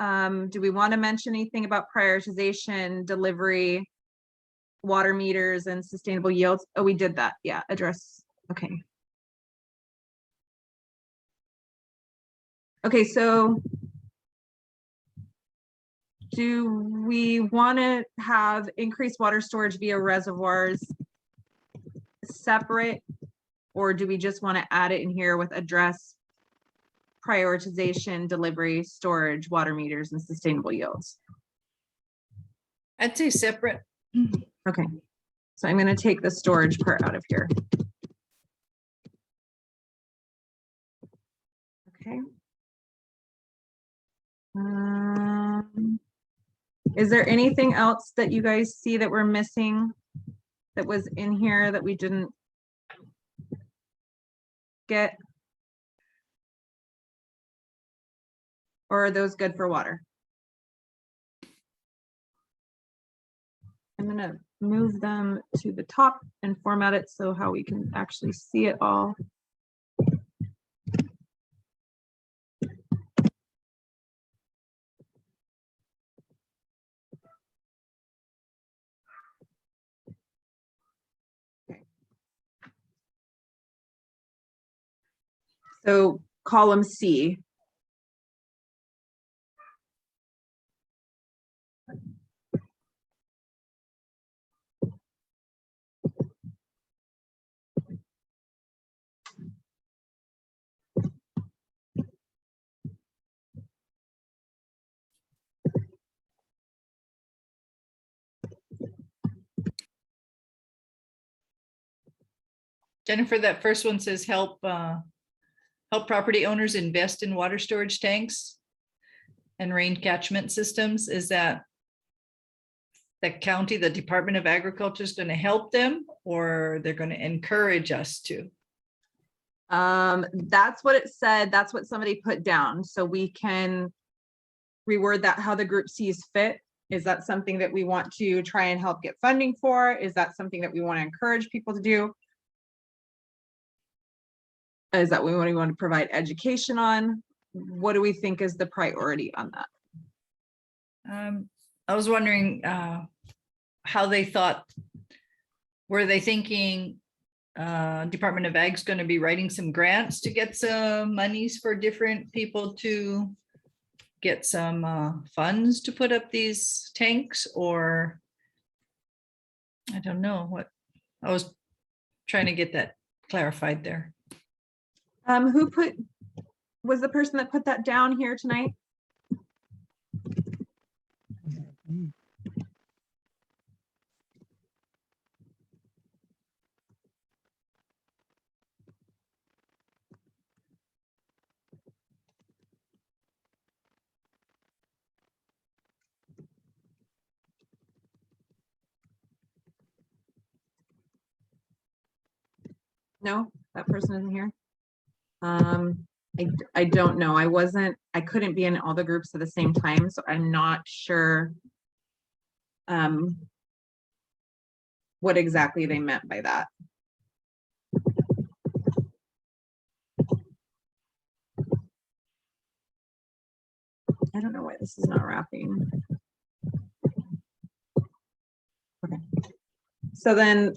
Do we want to mention anything about prioritization, delivery, water meters and sustainable yields? Oh, we did that. Yeah, address. Okay. Okay, so do we want to have increased water storage via reservoirs separate, or do we just want to add it in here with address prioritization, delivery, storage, water meters, and sustainable yields? I'd say separate. Okay, so I'm going to take the storage part out of here. Okay. Is there anything else that you guys see that we're missing that was in here that we didn't get? Or are those good for water? I'm gonna move them to the top and format it so how we can actually see it all. Okay. So column C. Jennifer, that first one says help property owners invest in water storage tanks and rain catchment systems. Is that the county, the Department of Agriculture is going to help them, or they're going to encourage us to? That's what it said. That's what somebody put down. So we can reword that how the group sees fit. Is that something that we want to try and help get funding for? Is that something that we want to encourage people to do? Is that we want to provide education on? What do we think is the priority on that? I was wondering how they thought, were they thinking Department of Ag's going to be writing some grants to get some monies for different people to get some funds to put up these tanks, or I don't know what, I was trying to get that clarified there. Who was the person that put that down here tonight? No, that person isn't here. I don't know. I couldn't be in all the groups at the same time, so I'm not sure what exactly they meant by that. I don't know why this is not wrapping. Okay. So then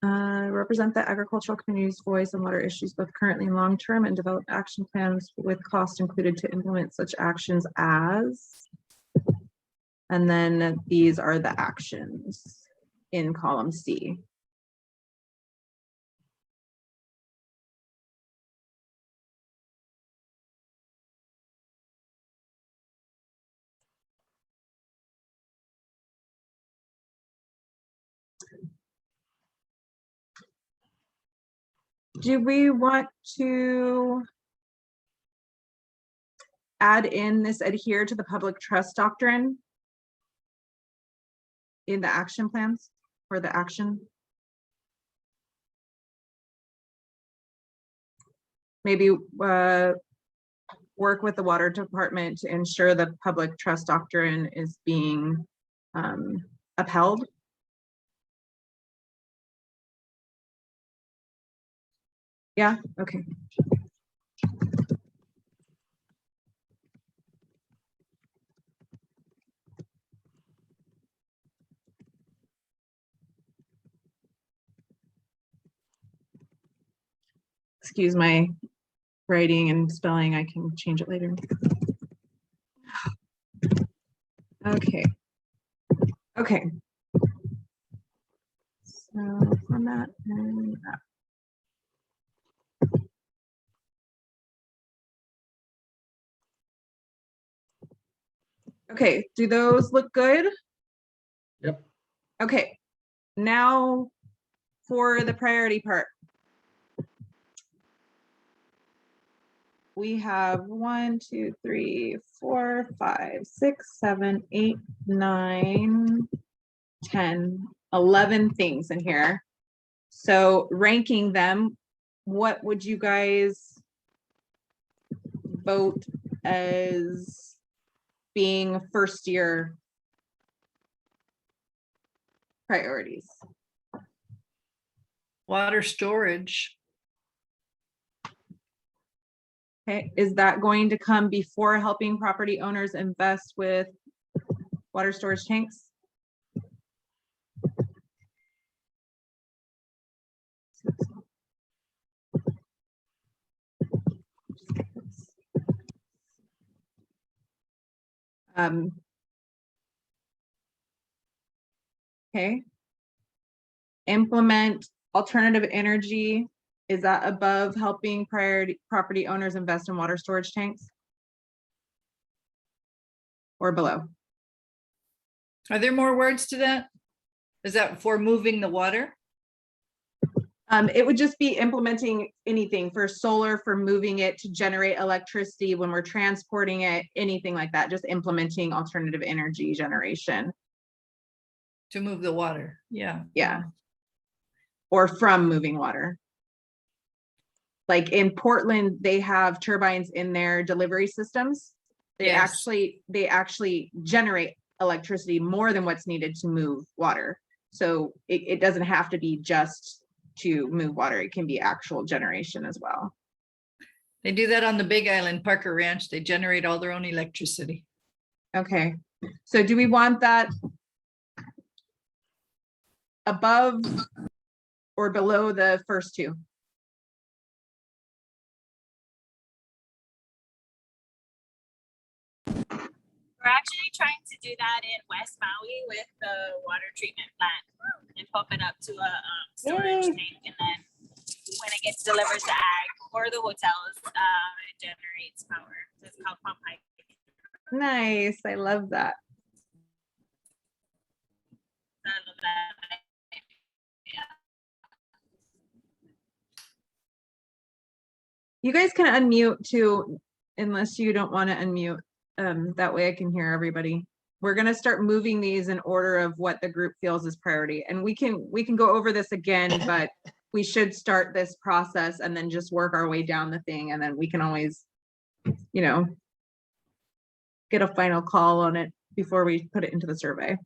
represent the agricultural community's voice on water issues, both currently and long-term, and develop action plans with cost included to implement such actions as, and then these are the actions in column C. Do we want to add in this adhere to the public trust doctrine in the action plans or the action? Maybe work with the water department to ensure the public trust doctrine is being upheld. Yeah, okay. Excuse my writing and spelling, I can change it later. Okay. Okay. So format and that. Okay, do those look good? Yep. Okay, now for the priority part. We have 1, 2, 3, 4, 5, 6, 7, 8, 9, 10, 11 things in here. So ranking them, what would you guys vote as being first year priorities? Water storage. Okay, is that going to come before helping property owners invest with water storage tanks? Okay. Implement alternative energy. Is that above helping property owners invest in water storage tanks? Or below? Are there more words to that? Is that for moving the water? It would just be implementing anything for solar, for moving it to generate electricity when we're transporting it, anything like that, just implementing alternative energy generation. To move the water, yeah. Yeah. Or from moving water. Like in Portland, they have turbines in their delivery systems. They Yes. actually generate electricity more than what's needed to move water. So it doesn't have to be just to move water. It can be actual generation as well. They do that on the Big Island Parker Ranch. They generate all their own electricity. Okay, so do we want that above or below the first two? We're actually trying to do that in West Maui with the water treatment plant and pump it up to a storage Yay. tank, and then when it gets delivered to ag or the hotels, it generates power. So it's called pump hydro. Nice, I love that. You guys can unmute too, unless you don't want to unmute. That way I can hear everybody. We're gonna start moving these in order of what the group feels is priority. And we can go over this again, but we should start this process and then just work our way down the thing, and then we can always, you know, get a final call on it before we put it into the survey.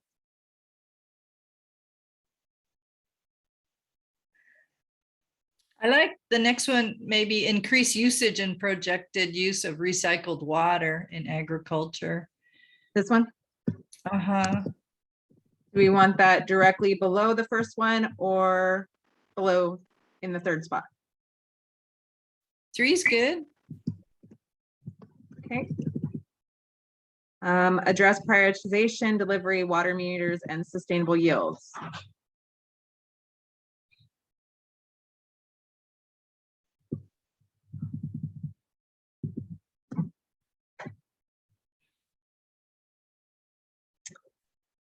I like the next one, maybe increase usage and projected use of recycled water in agriculture. This one, Uh-huh. do we want that directly below the first one or below in the third spot? 3's good. Okay. Address prioritization, delivery, water meters, and sustainable yields.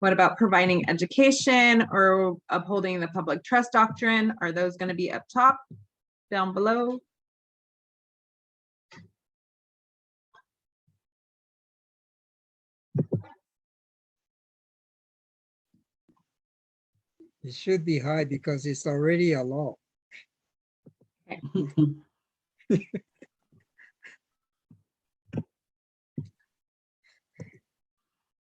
What about providing education or upholding the public trust doctrine? Are those going to be up top, down below? It should be high because it's already a law.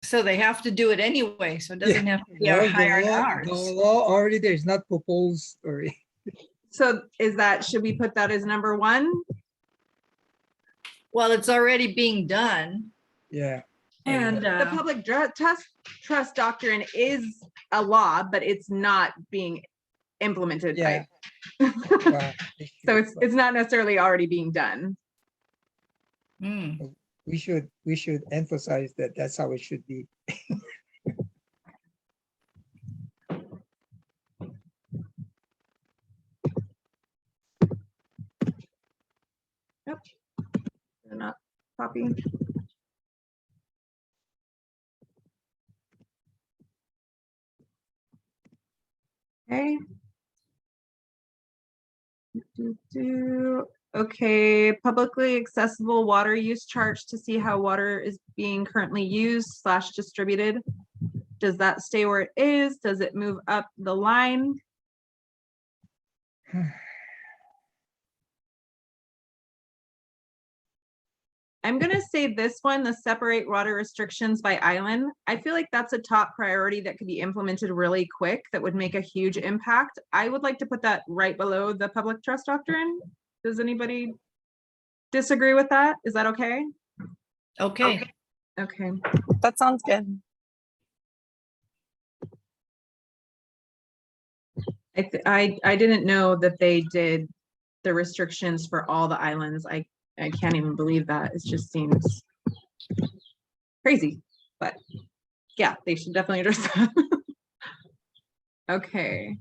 So they have to do it anyway, so it doesn't have to be Well, higher than the ours. law already there is not proposed or So is that, should we put that as number one? Well, it's already being done. yeah. And The public trust doctrine is a law, but it's not being implemented Yeah. by. Well, So it's not necessarily already being done. we should emphasize that that's how it should be. Yep. They're not copying. Okay. Okay, publicly accessible water use charts to see how water is being currently used / distributed. Does that stay where it is? Does it move up the line? I'm gonna say this one, the separate water restrictions by island. I feel like that's a top priority that could be implemented really quick, that would make a huge impact. I would like to put that right below the public trust doctrine. Does anybody disagree with that? Is that okay? okay. Okay. That sounds good. I didn't know that they did the restrictions for all the islands. I can't even believe that. It just seems crazy, but yeah, they should definitely address that. Okay.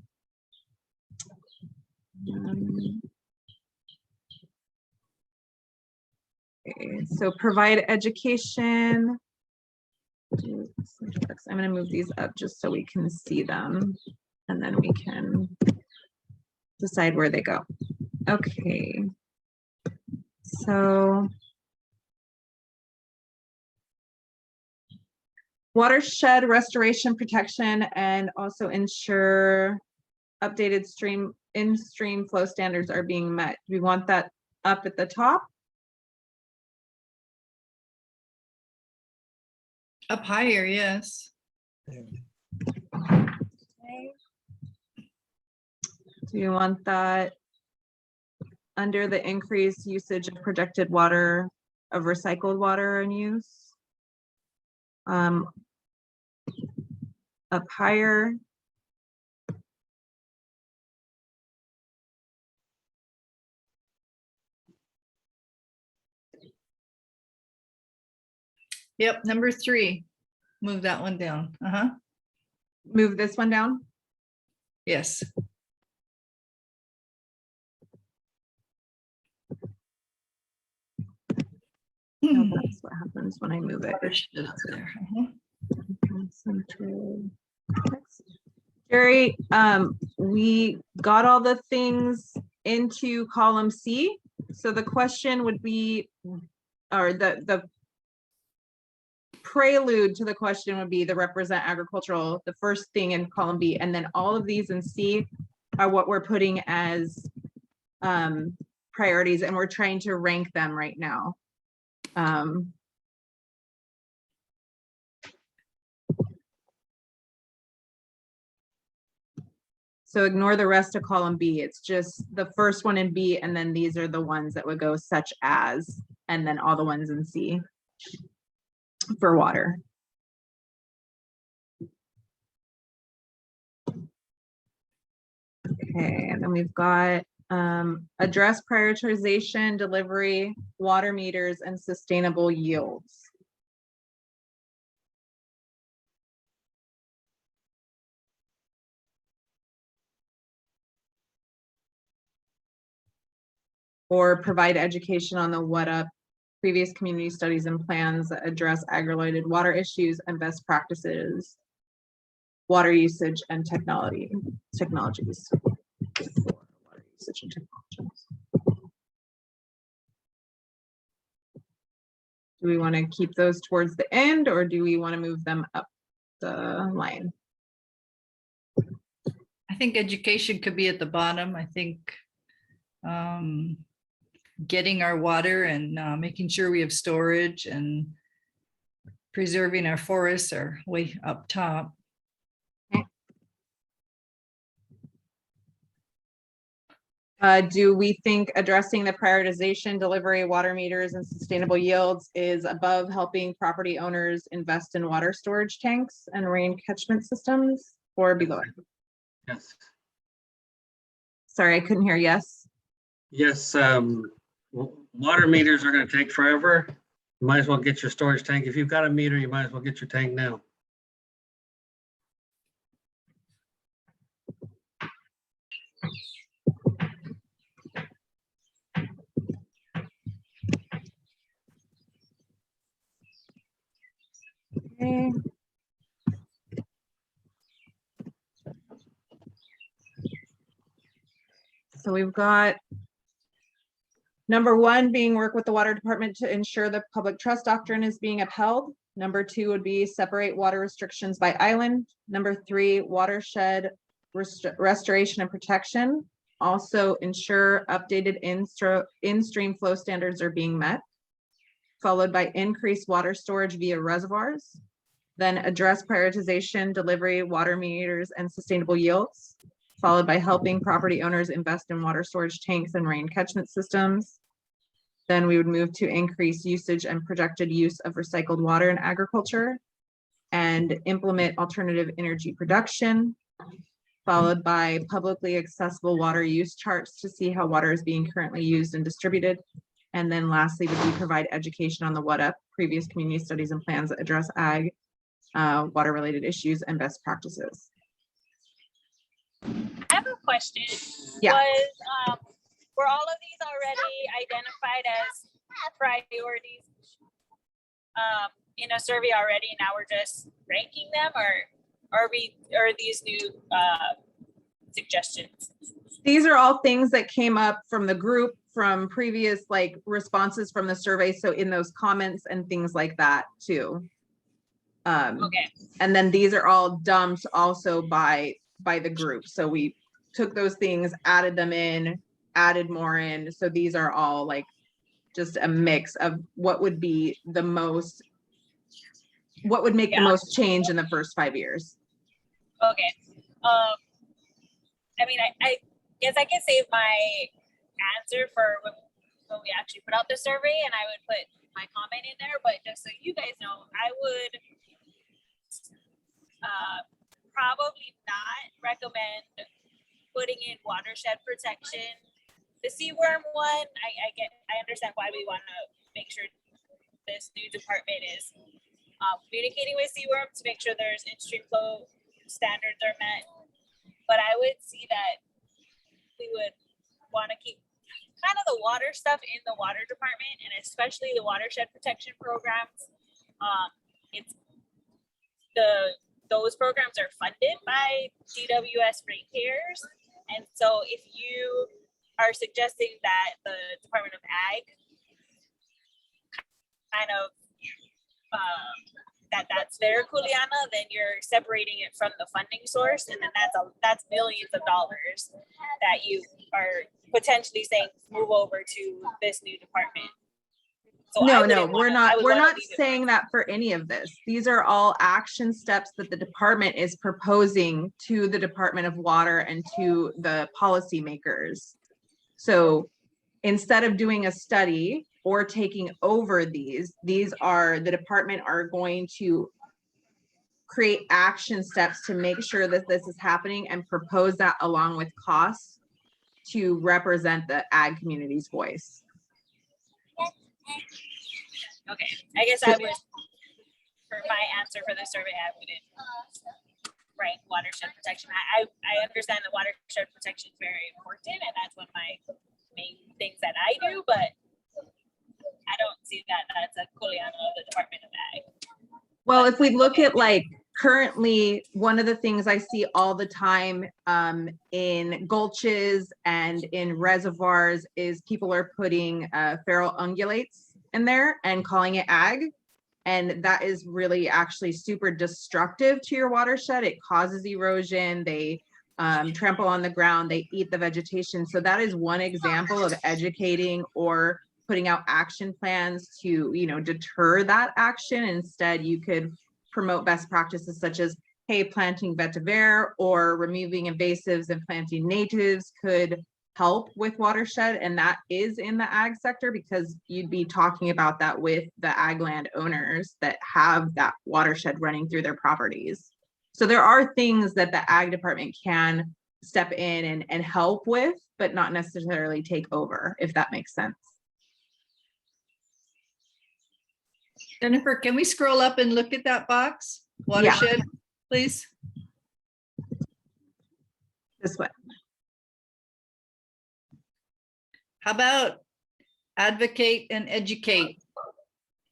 Okay, so provide education. I'm gonna move these up just so we can see them, and then we can decide where they go. Okay. So watershed restoration protection, and also ensure updated in-stream flow standards are being met. Do we want that up at the top? Up higher, yes. Okay. Do you want that under the increased usage of projected water, of recycled water and use? Up higher? Yep, number 3. Move that one down. Uh-huh. Move this one down? Yes. No, that's what happens when I move it. Watershed up there. Uh-huh. Concentrate. Jerry, we got all the things into column C. So the question would be, or the prelude to the question would be the represent agricultural, the first thing in column B, and then all of these in C are what we're putting as priorities, and we're trying to rank them right now. So ignore the rest of column B. It's just the first one in B, and then these are the ones that would go such as, and then all the ones in C for water. Okay, and then we've got address prioritization, delivery, water meters, and sustainable yields. Or provide education on the what up, previous community studies and plans that address ag-related water issues and best practices, water usage and technologies. Water usage and technologies. Do we want to keep those towards the end, or do we want to move them up the line? I think education could be at the bottom. I think getting our water and making sure we have storage and preserving our forests are way up top. Do we think addressing the prioritization, delivery, water meters, and sustainable yields is above helping property owners invest in water storage tanks and rain catchment systems, or below it? Yes. Sorry, I couldn't hear. Yes. Yes, water meters are gonna take forever. You might as well get your storage tank. If you've got a meter, you might as well get your tank now. Okay. So we've got number one being work with the water department to ensure the public trust doctrine is being upheld. Number two would be separate water restrictions by island. Number three, watershed restoration and protection. Also ensure updated in-stream flow standards are being met. Followed by increased water storage via reservoirs. Then address prioritization, delivery, water meters, and sustainable yields. Followed by helping property owners invest in water storage tanks and rain catchment systems. Then we would move to increase usage and projected use of recycled water in agriculture and implement alternative energy production, followed by publicly accessible water use charts to see how water is being currently used and distributed. And then lastly would be provide education on the what up, previous community studies and plans that address ag, water related issues and best practices. I have a question. Yeah. Were all of these already identified as priorities in a survey already? Now we're just ranking them, or are these new suggestions? These are all things that came up from the group from previous like responses from the survey. So in those comments and things like that too. Okay. And then these are all dumped also by the group. So we took those things, added them in, added more in. So these are all like just a mix of what would be the most, what would make the most change in the first 5 years. Okay. I mean, I guess I can save my answer for when we actually put out the survey, and I would put my comment in there. But just so you guys know, I would probably not recommend putting in watershed protection. The seaworm one, I understand why we want to make sure this new department is communicating with seaworm to make sure there's in-stream flow standards are met. But I would see that we would want to keep kind of the water stuff in the water department, and especially the watershed protection programs. Those programs are funded by DWS ratepayers, and so if you are suggesting that the Department of Ag kind of that's their kuleana, then you're separating it from the funding source, and then that's millions of dollars that you are potentially saying move over to this new department. So I No, wouldn't we're wanna- I not, would we're wanna not leave it saying that for any of this. These are all action steps that the department is proposing to the Department of Water and to the policymakers. So instead of doing a study or taking over these are, the department are going to create action steps to make sure that this is happening and propose that along with costs to represent the ag community's voice. Okay, I guess I would, for my answer for the survey, I wouldn't rank watershed protection. I understand that watershed protection is very important, and that's one of my main things that I do, but I don't see that that's a kuleana of the Department of Ag. Well, if we look at like currently, one of the things I see all the time in gulches and in reservoirs is people are putting feral ungulates in there and calling it ag. And that is really actually super destructive to your watershed. It causes erosion. They trample on the ground, they eat the vegetation. So that is one example of educating or putting out action plans to, you know, deter that action. Instead, you could promote best practices such as, hey, planting vetiver or removing invasives and planting natives could help with watershed. And that is in the ag sector, because you'd be talking about that with the ag land owners that have that watershed running through their properties. So there are things that the ag department can step in and help with, but not necessarily take over, if that makes sense. Jennifer, can we scroll up and look at that box? Watershed, please. This way. How about advocate and educate?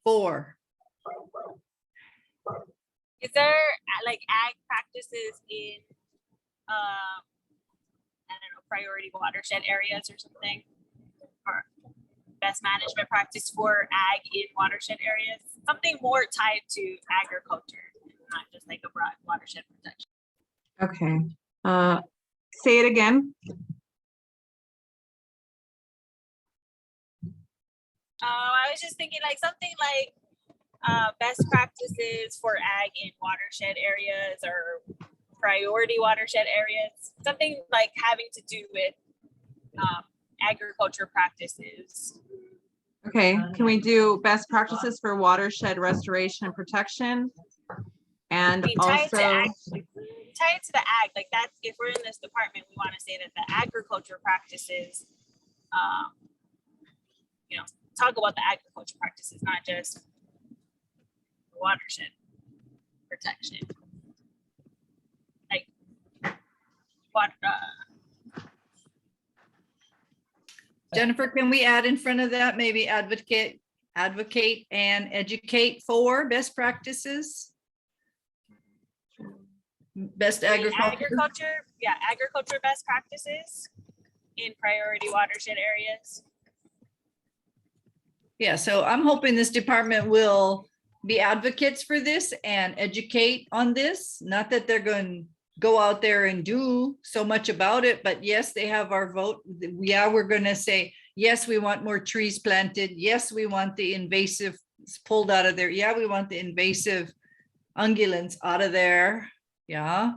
4. Is there like ag practices in I don't know, priority watershed areas or something? Or best management practice for ag in watershed areas? Something more tied to agriculture, not just like a broad watershed protection. Okay. Say it again. I was just thinking like something like best practices for ag in watershed areas or priority watershed areas, something like having to do with agriculture practices. Okay, can we do best practices for watershed restoration and protection? And I mean, tie it also, to the ag, like that's, if we're in this department, we want to say that the agriculture practices, you know, talk about the agriculture practices, not just watershed protection. Like what? Jennifer, can we add in front of that, maybe advocate and educate for best practices? Best agriculture. Yeah, agriculture best practices in priority watershed areas. Yeah, so I'm hoping this department will be advocates for this and educate on this. Not that they're going to go out there and do so much about it, but yes, they have our vote. Yeah, we're going to say, yes, we want more trees planted. Yes, we want the invasive pulled out of there. Yeah, we want the invasive ungulates out of there. Yeah.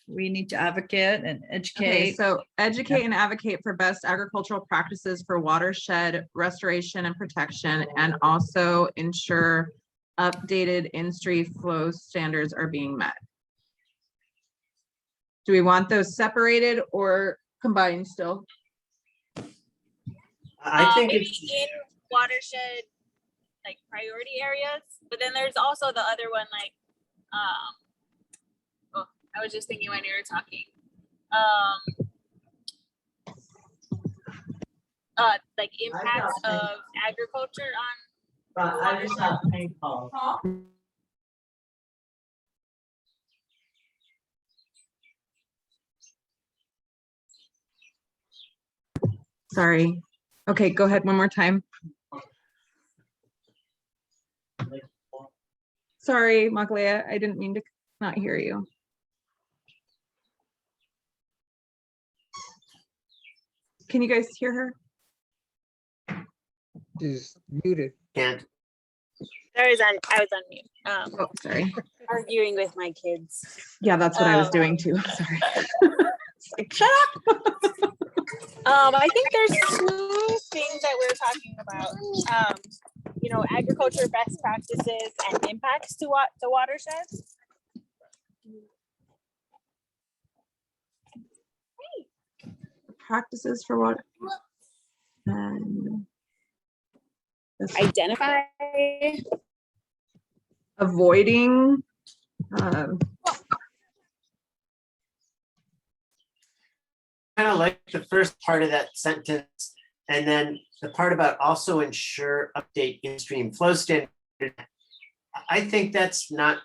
We need to advocate and educate. okay, so educate and advocate for best agricultural practices for watershed restoration and protection, and also ensure updated in-stream flow standards are being met. Do we want those separated or combined still? I think it's, in watershed like priority areas, but then there's also the other one like oh, I was just thinking when you were talking like impacts of agriculture on I just have paintball. Sorry. Okay, go ahead one more time. Sorry, Makalea, I didn't mean to not hear you. Can you guys hear her? She's muted. Can't. I was on mute. Oh, sorry. Arguing with my kids. Yeah, that's what I was doing too. Sorry. It's like, shut up. I think there's two things that we're talking about. You know, agriculture best practices and impacts to the watershed. Practices for what? And Identify. avoiding. Kind of like the first part of that sentence, and then the part about also ensure update in-stream flow standard. I think that's not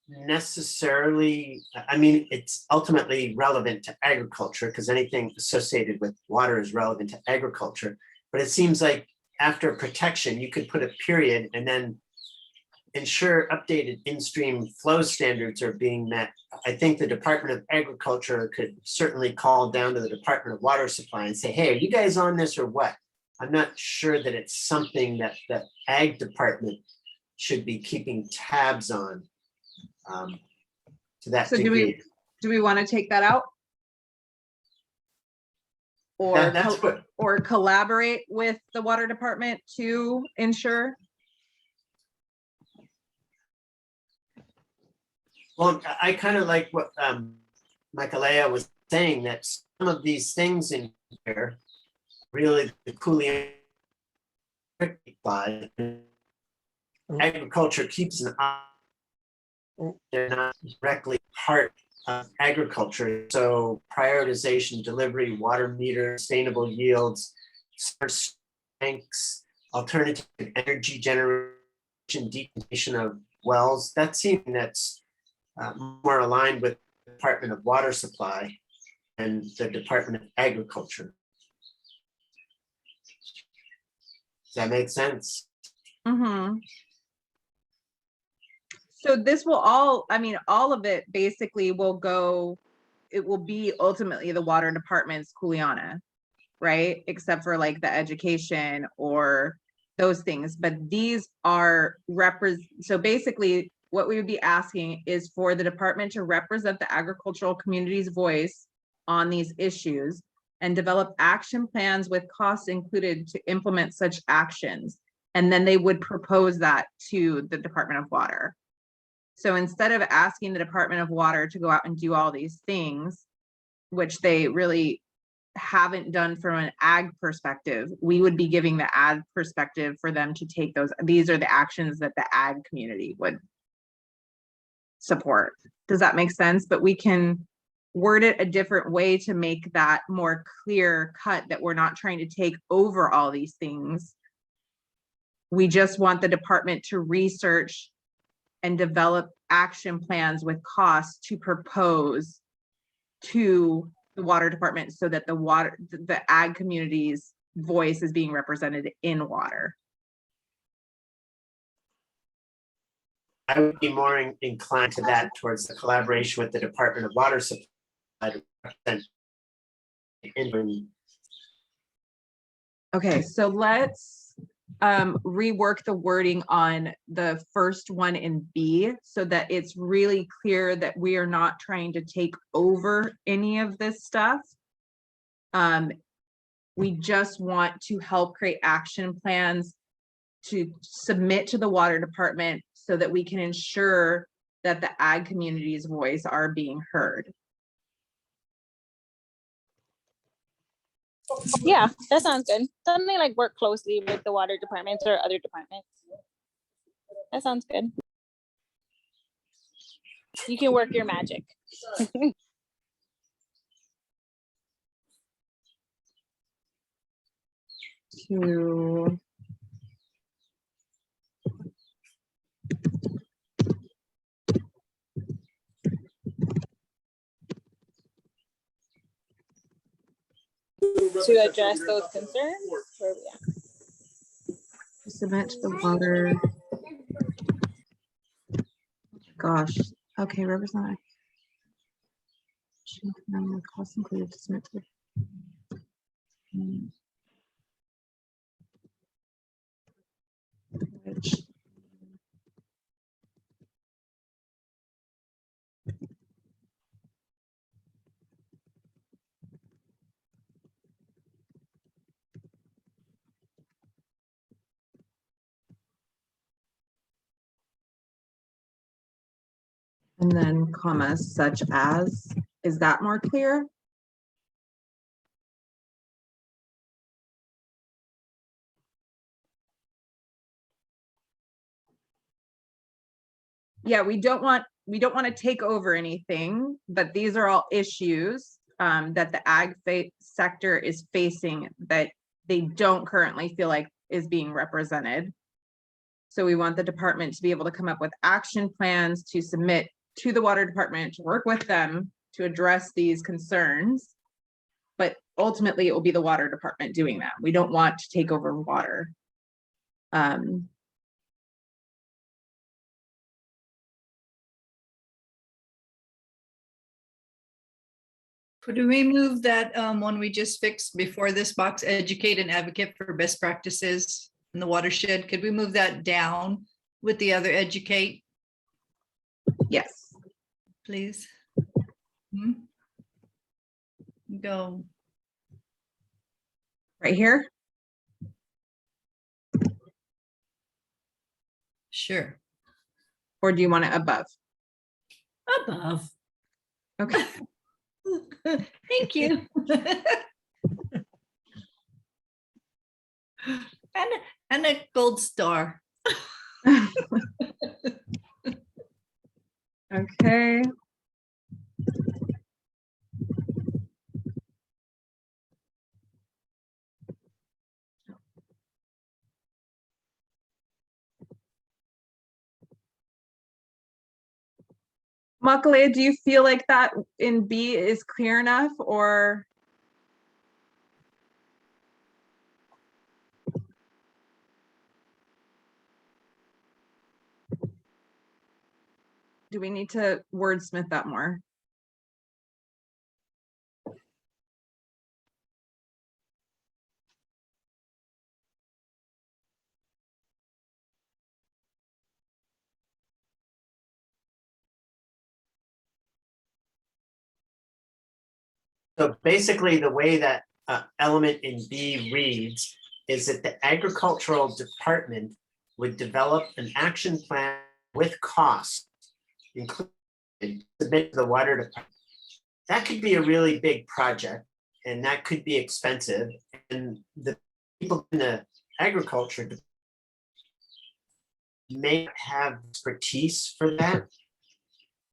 necessarily, I mean, it's ultimately relevant to agriculture because anything associated with water is relevant to agriculture. But it seems like after protection, you could put a period and then ensure updated in-stream flow standards are being met. I think the Department of Agriculture could certainly call down to the Department of Water Supply and say, hey, are you guys on this or what? I'm not sure that it's something that the Ag Department should be keeping tabs on to that So degree. do we want to take that out? Or, That's what, or collaborate with the water department to ensure? well, I kind of like what Makalea was saying, that some of these things in here, really the cooling agriculture keeps an eye. They're not directly part of agriculture. So prioritization, delivery, water meter, sustainable yields, source tanks, alternative energy generation, decontamination of wells. That's something that's more aligned with the Department of Water Supply and the Department of Agriculture. Does that make sense? Mm-hmm. So this will all, I mean, all of it basically will go, it will be ultimately the water department's Kuleana, right? Except for like the education or those things, but these are so basically what we would be asking is for the department to represent the agricultural community's voice on these issues and develop action plans with costs included to implement such actions. And then they would propose that to the Department of Water. So instead of asking the Department of Water to go out and do all these things, which they really haven't done from an ag perspective, we would be giving the ag perspective for them to take those. These are the actions that the ag community would support. Does that make sense? But we can word it a different way to make that more clear cut that we're not trying to take over all these things. We just want the department to research and develop action plans with costs to propose to the water department so that the ag community's voice is being represented in water. I would be more inclined to that, towards the collaboration with the Department of Water Supply to represent. Okay, so let's rework the wording on the first one in B so that it's really clear that we are not trying to take over any of this stuff. We just want to help create action plans to submit to the water department so that we can ensure that the ag community's voice are being heard. Yeah, that sounds good. Something like work closely with the water departments or other departments. That sounds good. You can work your magic. To to address those concerns. Where we at? submit to the water gosh. Okay, Riverside. Cost included to submit to the- Which and then commas such as, is that more clear? Yeah, we don't want to take over anything, but these are all issues that the ag sector is facing that they don't currently feel like is being represented. So we want the department to be able to come up with action plans to submit to the water department, to work with them to address these concerns. But ultimately, it will be the water department doing that. We don't want to take over water. Could we move that one we just fixed before this box, educate and advocate for best practices in the watershed? Could we move that down with the other educate, Yes. please? Go. Right here. Sure. Or do you want it above? Above. Okay. Thank you. And a gold star. Okay. Makale, do you feel like that in B is clear enough, or? Do we need to wordsmith that more? So basically, the way that element in B reads is that the agricultural department would develop an action plan with costs, including submit to the water department. That could be a really big project, and that could be expensive. And the people in the agriculture may not have expertise for that.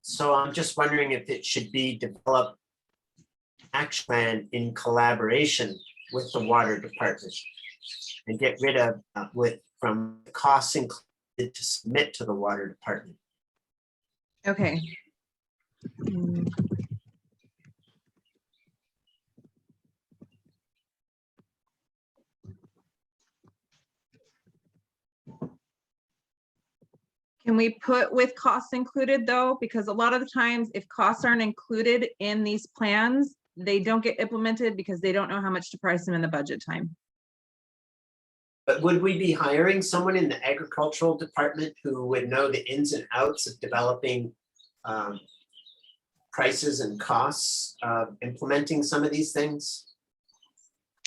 So I'm just wondering if it should be developed action plan in collaboration with the water department and get rid of from the costs included to submit to the water department. Okay. Can we put with costs included though? Because a lot of the times if costs aren't included in these plans, they don't get implemented because they don't know how much to price them in the budget time. But would we be hiring someone in the agricultural department who would know the ins and outs of developing prices and costs of implementing some of these things?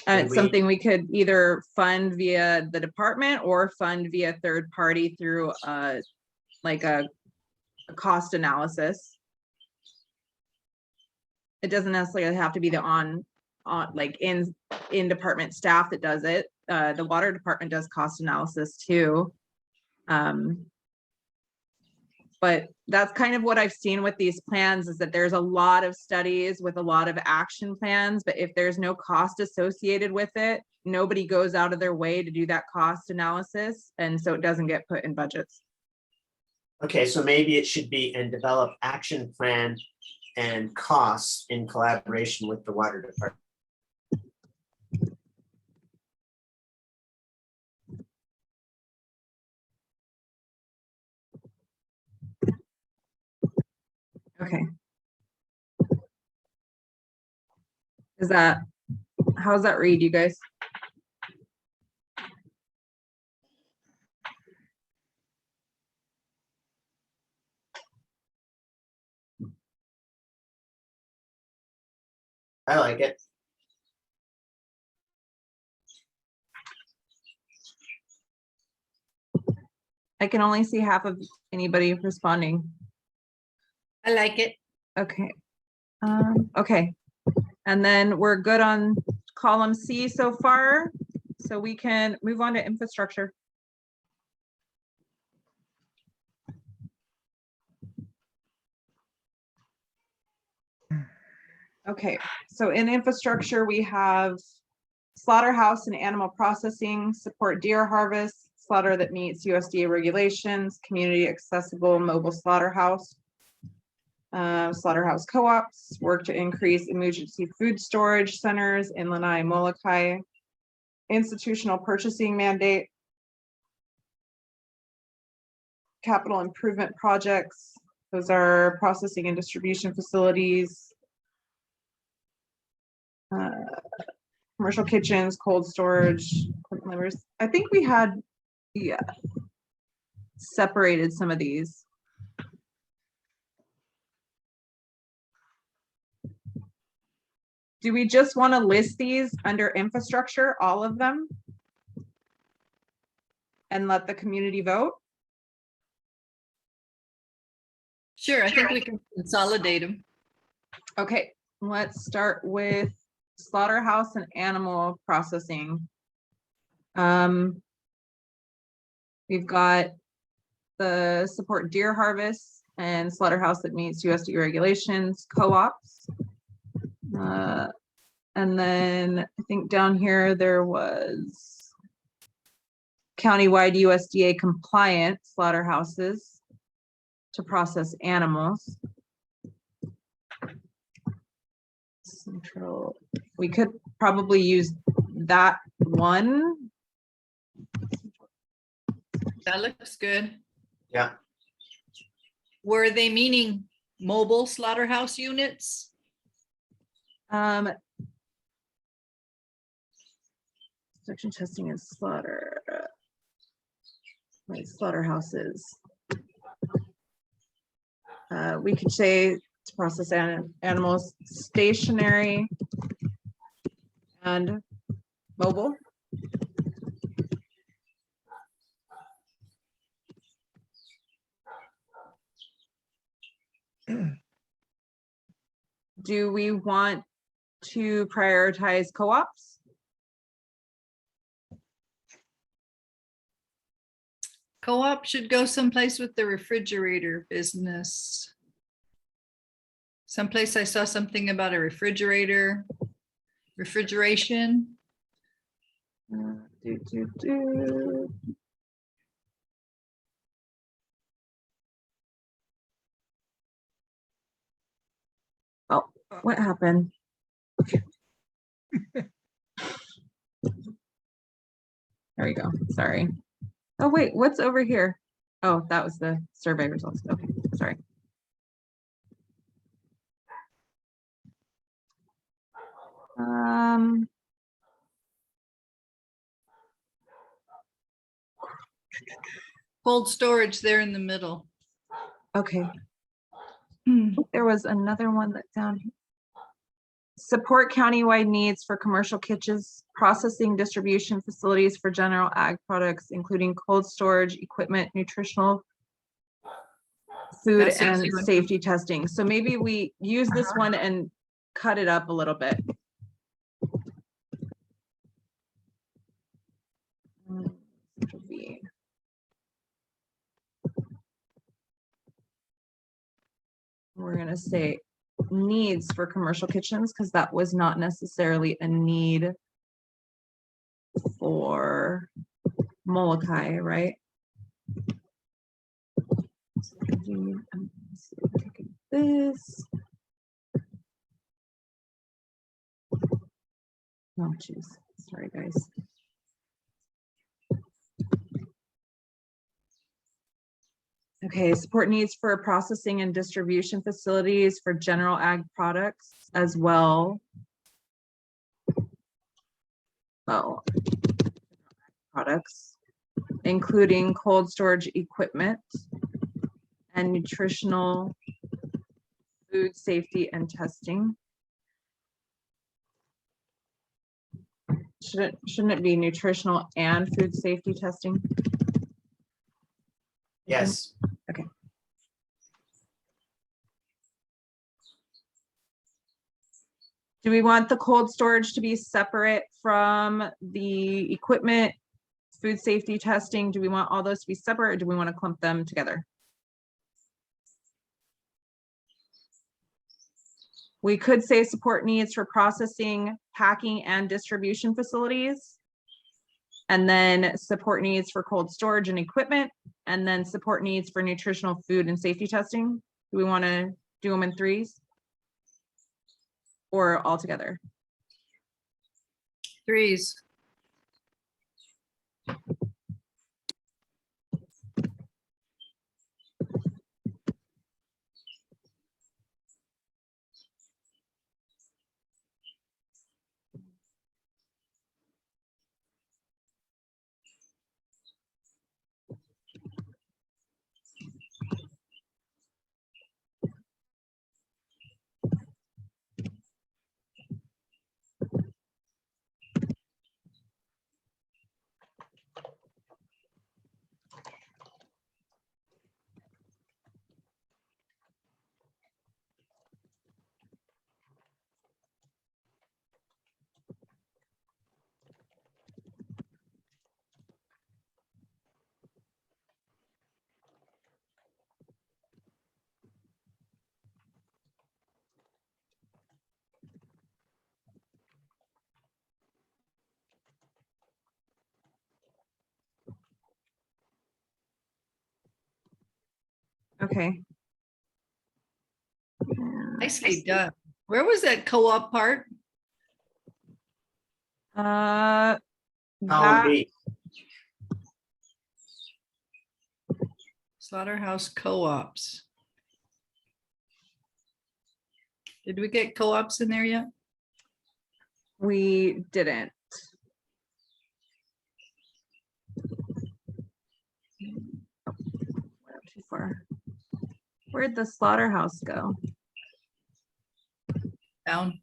It's something we could either fund via the department or fund via third party through like a cost analysis. It doesn't necessarily have to be the on like in department staff that does it. The water department does cost analysis too. But that's kind of what I've seen with these plans, is that there's a lot of studies with a lot of action plans, but if there's no cost associated with it, nobody goes out of their way to do that cost analysis. And so it doesn't get put in budgets. Okay, so maybe it should be and develop action plan and costs in collaboration with the water department. Okay. How's that read, you guys? I like it. I can only see half of anybody responding. I like it. Okay. Okay. And then we're good on column C so far. So we can move on to infrastructure. Okay, so in infrastructure, we have slaughterhouse and animal processing, support deer harvest, slaughter that meets USDA regulations, community accessible mobile slaughterhouse. Slaughterhouse co-ops, work to increase emergency food storage centers in Lanai, Molokai. Institutional purchasing mandate. Capital improvement projects, those are processing and distribution facilities. Commercial kitchens, cold storage, equipment livers. I think we had, yeah, separated some of these. Do we just want to list these under infrastructure, all of them? And let the community vote? Sure, I think we can consolidate them. Okay, let's start with slaughterhouse and animal processing. We've got the support deer harvest and slaughterhouse that meets USDA regulations, co-ops. And then I think down here there was countywide USDA compliant slaughterhouses to process animals. Central, we could probably use that one. That looks good. Yeah. Were they meaning mobile slaughterhouse units? Section testing and slaughter. Right, slaughterhouses. We could say to process animals stationary and mobile. Do we want to prioritize co-ops? Co-op should go someplace with the refrigerator business. Someplace I saw something about a refrigerator, refrigeration. Oh, what happened? There we go. Sorry. Oh, wait, what's over here? Oh, that was the survey results. Okay, sorry. Cold storage there in the middle. Okay. There was another one that down here. Support countywide needs for commercial kitchens, processing distribution facilities for general ag products, including cold storage, equipment, nutritional food, That's and easy one. safety testing. So maybe we use this one and cut it up a little bit. We're gonna say needs for commercial kitchens because that was not necessarily a need for Molokai, right? This. Oh, jeez. Sorry, guys. Okay, support needs for processing and distribution facilities for general ag products as well. Well, products, including cold storage equipment and nutritional food safety and testing. Shouldn't it be nutritional and food safety testing? Yes. Okay. Do we want the cold storage to be separate from the equipment, food safety testing? Do we want all those to be separate, or do we want to clump them together? We could say support needs for processing, packing, and distribution facilities. And then support needs for cold storage and equipment, and then support needs for nutritional food and safety testing. Do we want to do them in threes? Or all together? Threes. Okay. Nicely done. Where was that co-op part? Column That, B. Slaughterhouse co-ops. Did we get co-ops in there yet? we didn't. Too far. Where'd the slaughterhouse go? Down.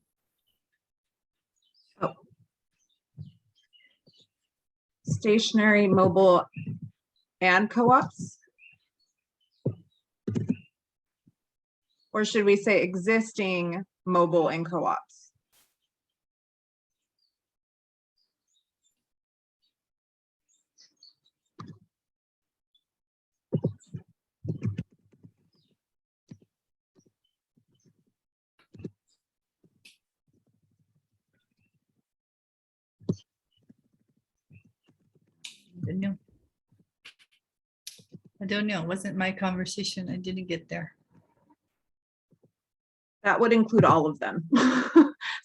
Stationary, mobile, and co-ops? Or should we say existing mobile and co-ops? I don't know. It wasn't my conversation. I didn't get there. That would include all of them.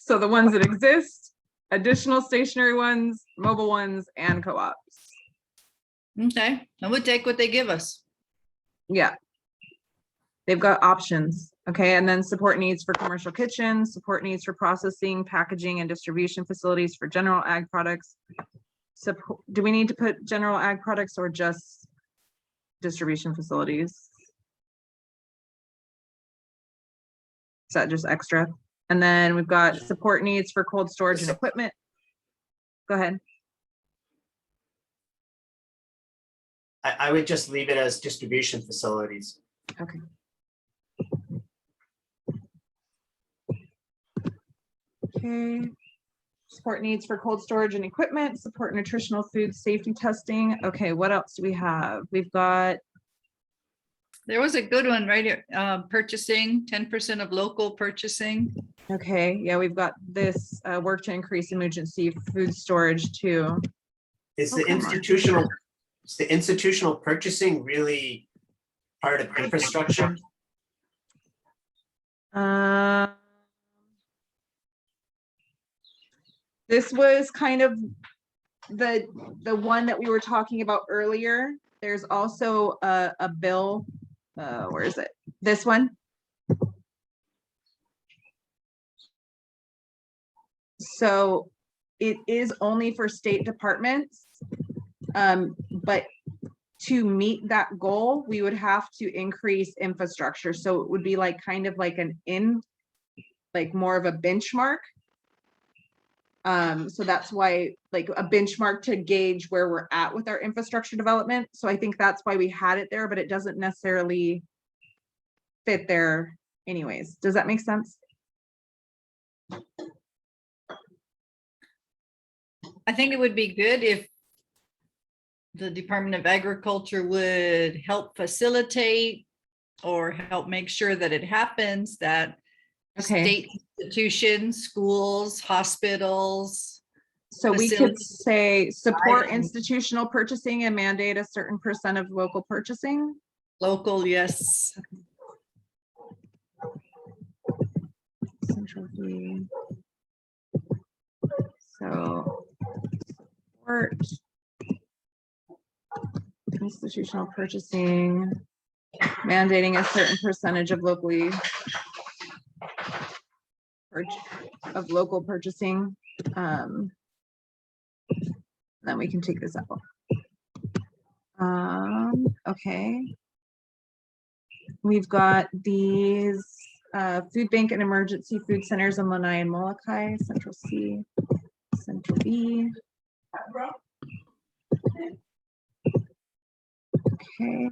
So the ones that exist, additional stationary ones, mobile ones, and co-ops. Okay, I would take what they give us. Yeah. They've got options. Okay, and then support needs for commercial kitchens, support needs for processing, packaging, and distribution facilities for general ag products. Support, do we need to put general ag products or just distribution facilities? Is that just extra? And then we've got support needs for cold storage and equipment. Go ahead. I would just leave it as distribution facilities. Okay. Okay. Support needs for cold storage and equipment, support nutritional food safety testing. Okay, what else do we have? We've got, There was a good one right here, purchasing, 10% of local purchasing. okay, yeah, we've got this work to increase emergency food storage too. Is Oh, the come on. institutional purchasing really part of infrastructure? This was kind of the one that we were talking about earlier. There's also a bill where is it? This one? So it is only for state departments. But to meet that goal, we would have to increase infrastructure. So it would be like kind of like like more of a benchmark. So that's why, like, a benchmark to gauge where we're at with our infrastructure development. So I think that's why we had it there, but it doesn't necessarily fit there anyways. Does that make sense? I think it would be good if the Department of Agriculture would help facilitate or help make sure that it happens, that Okay. state institutions, schools, hospitals. So we could facilities. say support Right. institutional purchasing and mandate a certain % of local purchasing. Local, yes. Central fee. So support institutional purchasing, mandating a certain percentage of local purchasing. Then we can take this out. Okay. We've got these food bank and emergency food centers in Lanai and Molokai, Central C, Central B. Okay.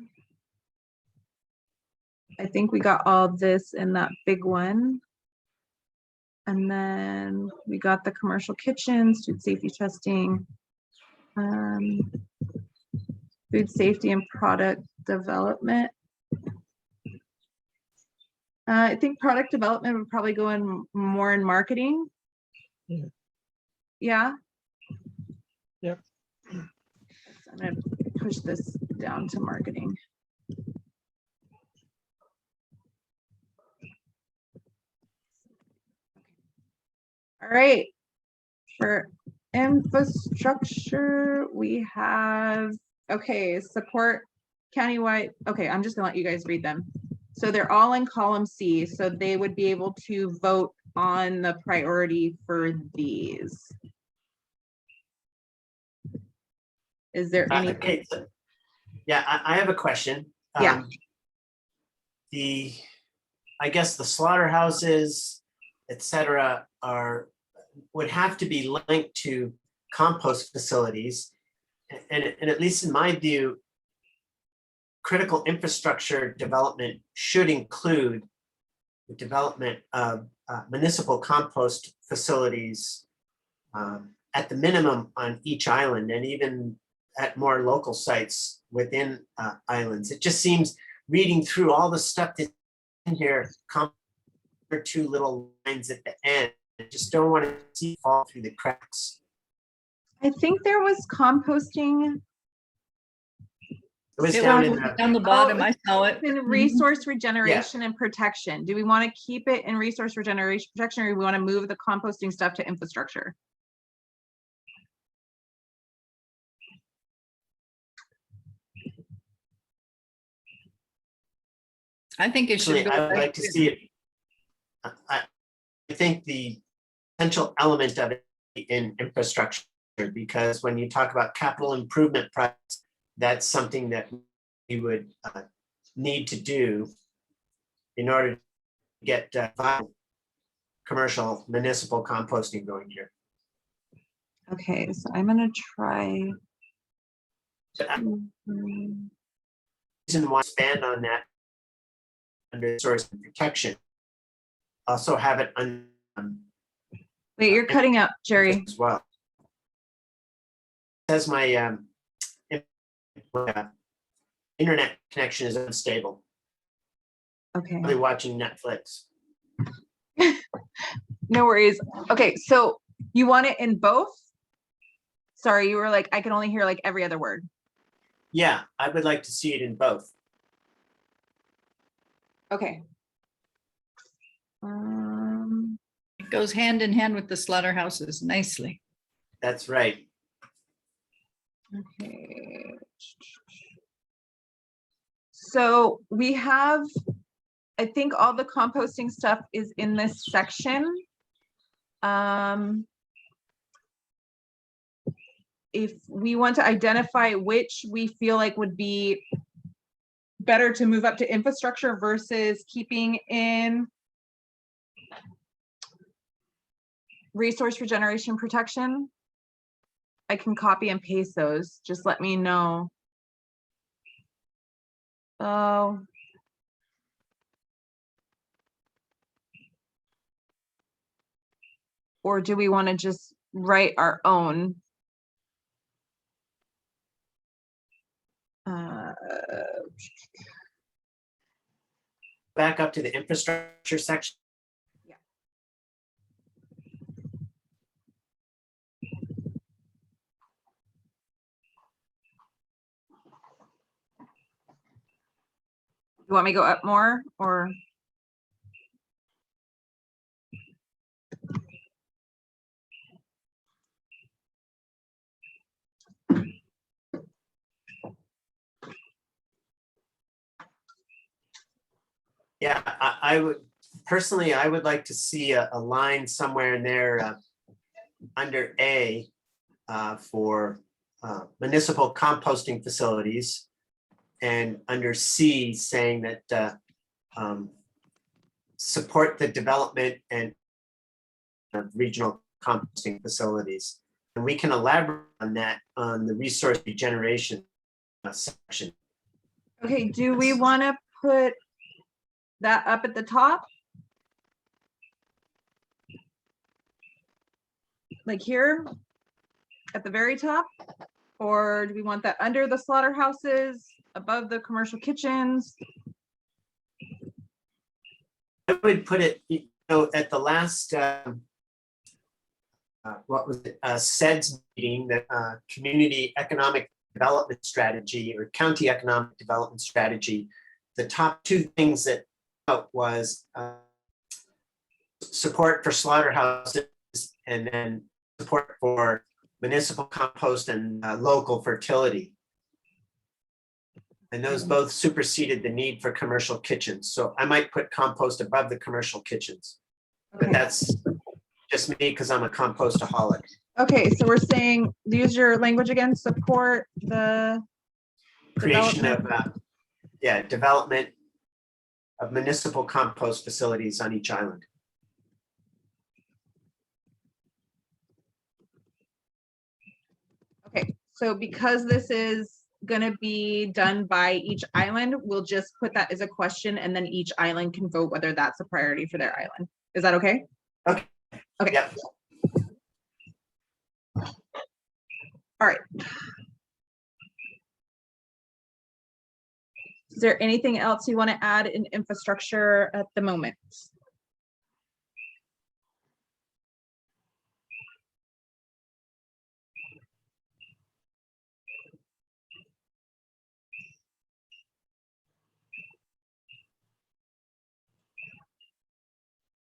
I think we got all this in that big one. And then we got the commercial kitchens, food safety testing, food safety and product development. I think product development would probably go in more in marketing. Yeah. Yeah. Yep. I'm gonna push this down to marketing. All right. For infrastructure, we have, okay, support countywide. Okay, I'm just gonna let you guys read them. So they're all in column C, so they would be able to vote on the priority for these. Is there any? Okay, so- yeah, I have a question. Yeah. I guess the slaughterhouses, et cetera, would have to be linked to compost facilities. And at least in my view, critical infrastructure development should include the development of municipal compost facilities at the minimum on each island, and even at more local sites within islands. It just seems, reading through all the stuff that's in here, or two little lines at the end, I just don't want to see it fall through the cracks. I think there was composting. It was It down was in the, down the bottom, Oh, I saw it. In resource regeneration and protection. Do we want to keep it in resource regeneration protection, or do we want to move the composting stuff to infrastructure? I think it should actually, go. I would back like to see it. I think the essential element of it in infrastructure, because when you talk about capital improvement projects, that's something that we would need to do in order to get viable commercial municipal composting going here. Okay, so I'm gonna try. Reason why I expand on that under source and protection. Also have it on Wait, you're cutting out, Jerry. as well. Says my internet connection is unstable. Okay, Probably watching Netflix. no worries. Okay, so you want it in both? Sorry, you were like, I can only hear like every other word. Yeah, I would like to see it in both. Okay. It goes hand in hand with the slaughterhouses nicely. That's right. Okay. So we have, I think all the composting stuff is in this section. If we want to identify which we feel like would be better to move up to infrastructure versus keeping in resource regeneration protection, I can copy and paste those. Just let me know. Oh. Or do we want to just write our own? Back up to the infrastructure section. You want me to go up more or? Yeah, I would personally, I would like to see a line somewhere in there under A for municipal composting facilities, and under C saying that support the development and regional composting facilities. And we can elaborate on that on the resource regeneration section. Okay, do we want to put that up at the top? Like here at the very top? Or do we want that under the slaughterhouses, above the commercial kitchens? I would put it, you know, at the last, what was it, SEDS meeting, the Community Economic Development Strategy or County Economic Development Strategy. The top two things that was support for slaughterhouses and then support for municipal compost and local fertility. And those both superseded the need for commercial kitchens. So I might put compost above the commercial kitchens. But that's just me because I'm a compostaholic. Okay, so we're saying, use your language again, support the Creation of, development. Development of municipal compost facilities on each island. Okay, so because this is gonna be done by each island, we'll just put that as a question and then each island can vote whether that's a priority for their island. Is that okay? Okay. Okay. Yep. All right. Is there anything else you want to add in infrastructure at the moment?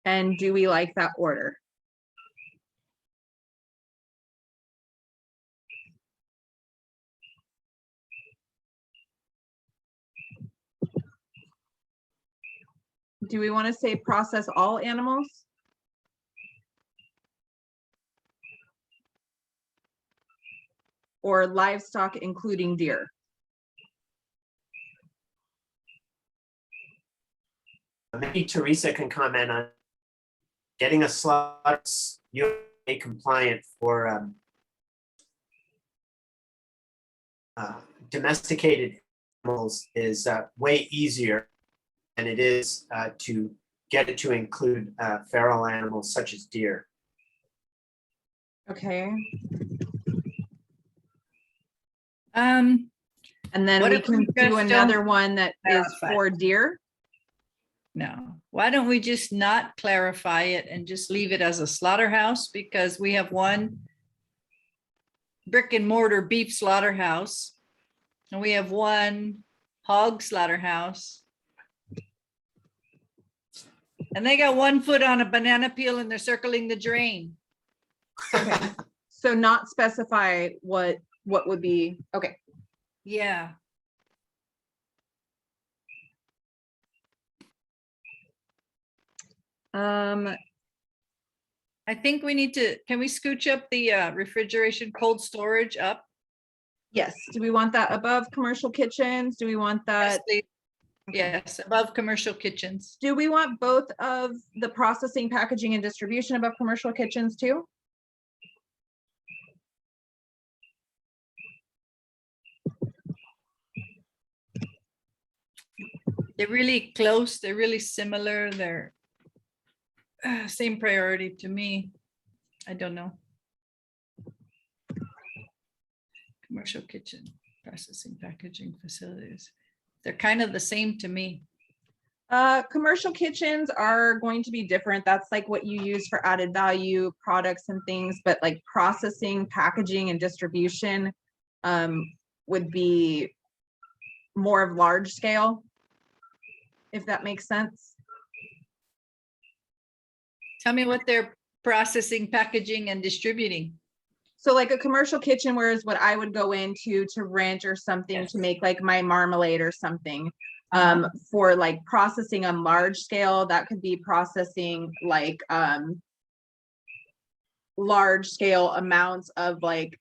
And do we like that order? Do we want to say process all animals? Or livestock, including deer? Maybe Teresa can comment on getting a slaughter UA compliant for domesticated animals is way easier than it is to get it to include feral animals such as deer. Okay. Um, And then What we if we can do just another don't one that is clarify? for deer. no, why don't we just not clarify it and just leave it as a slaughterhouse? Because we have one brick and mortar beef slaughterhouse. And we have one hog slaughterhouse. And they got 1 foot on a banana peel and they're circling the drain. So not specify what would be, okay. Yeah. I think we need to, can we scooch up the refrigeration cold storage up? Yes, do we want that above commercial kitchens? Do we want Yes, that? please. Yes, above commercial kitchens. Do we want both of the processing, packaging and distribution above commercial kitchens too? They're really close. They're really similar. They're same priority to me. I don't know. Commercial kitchen, processing, packaging facilities. They're kind of the same to me. Commercial kitchens are going to be different. That's like what you use for added value products and things, but like processing, packaging and distribution would be more of large scale, if that makes sense. Tell me what they're processing, packaging and distributing. So like a commercial kitchen, whereas what I would go into to rent or something Yes. to make like my marmalade or something. Uh-huh. For like processing on large scale, that could be processing like large scale amounts of like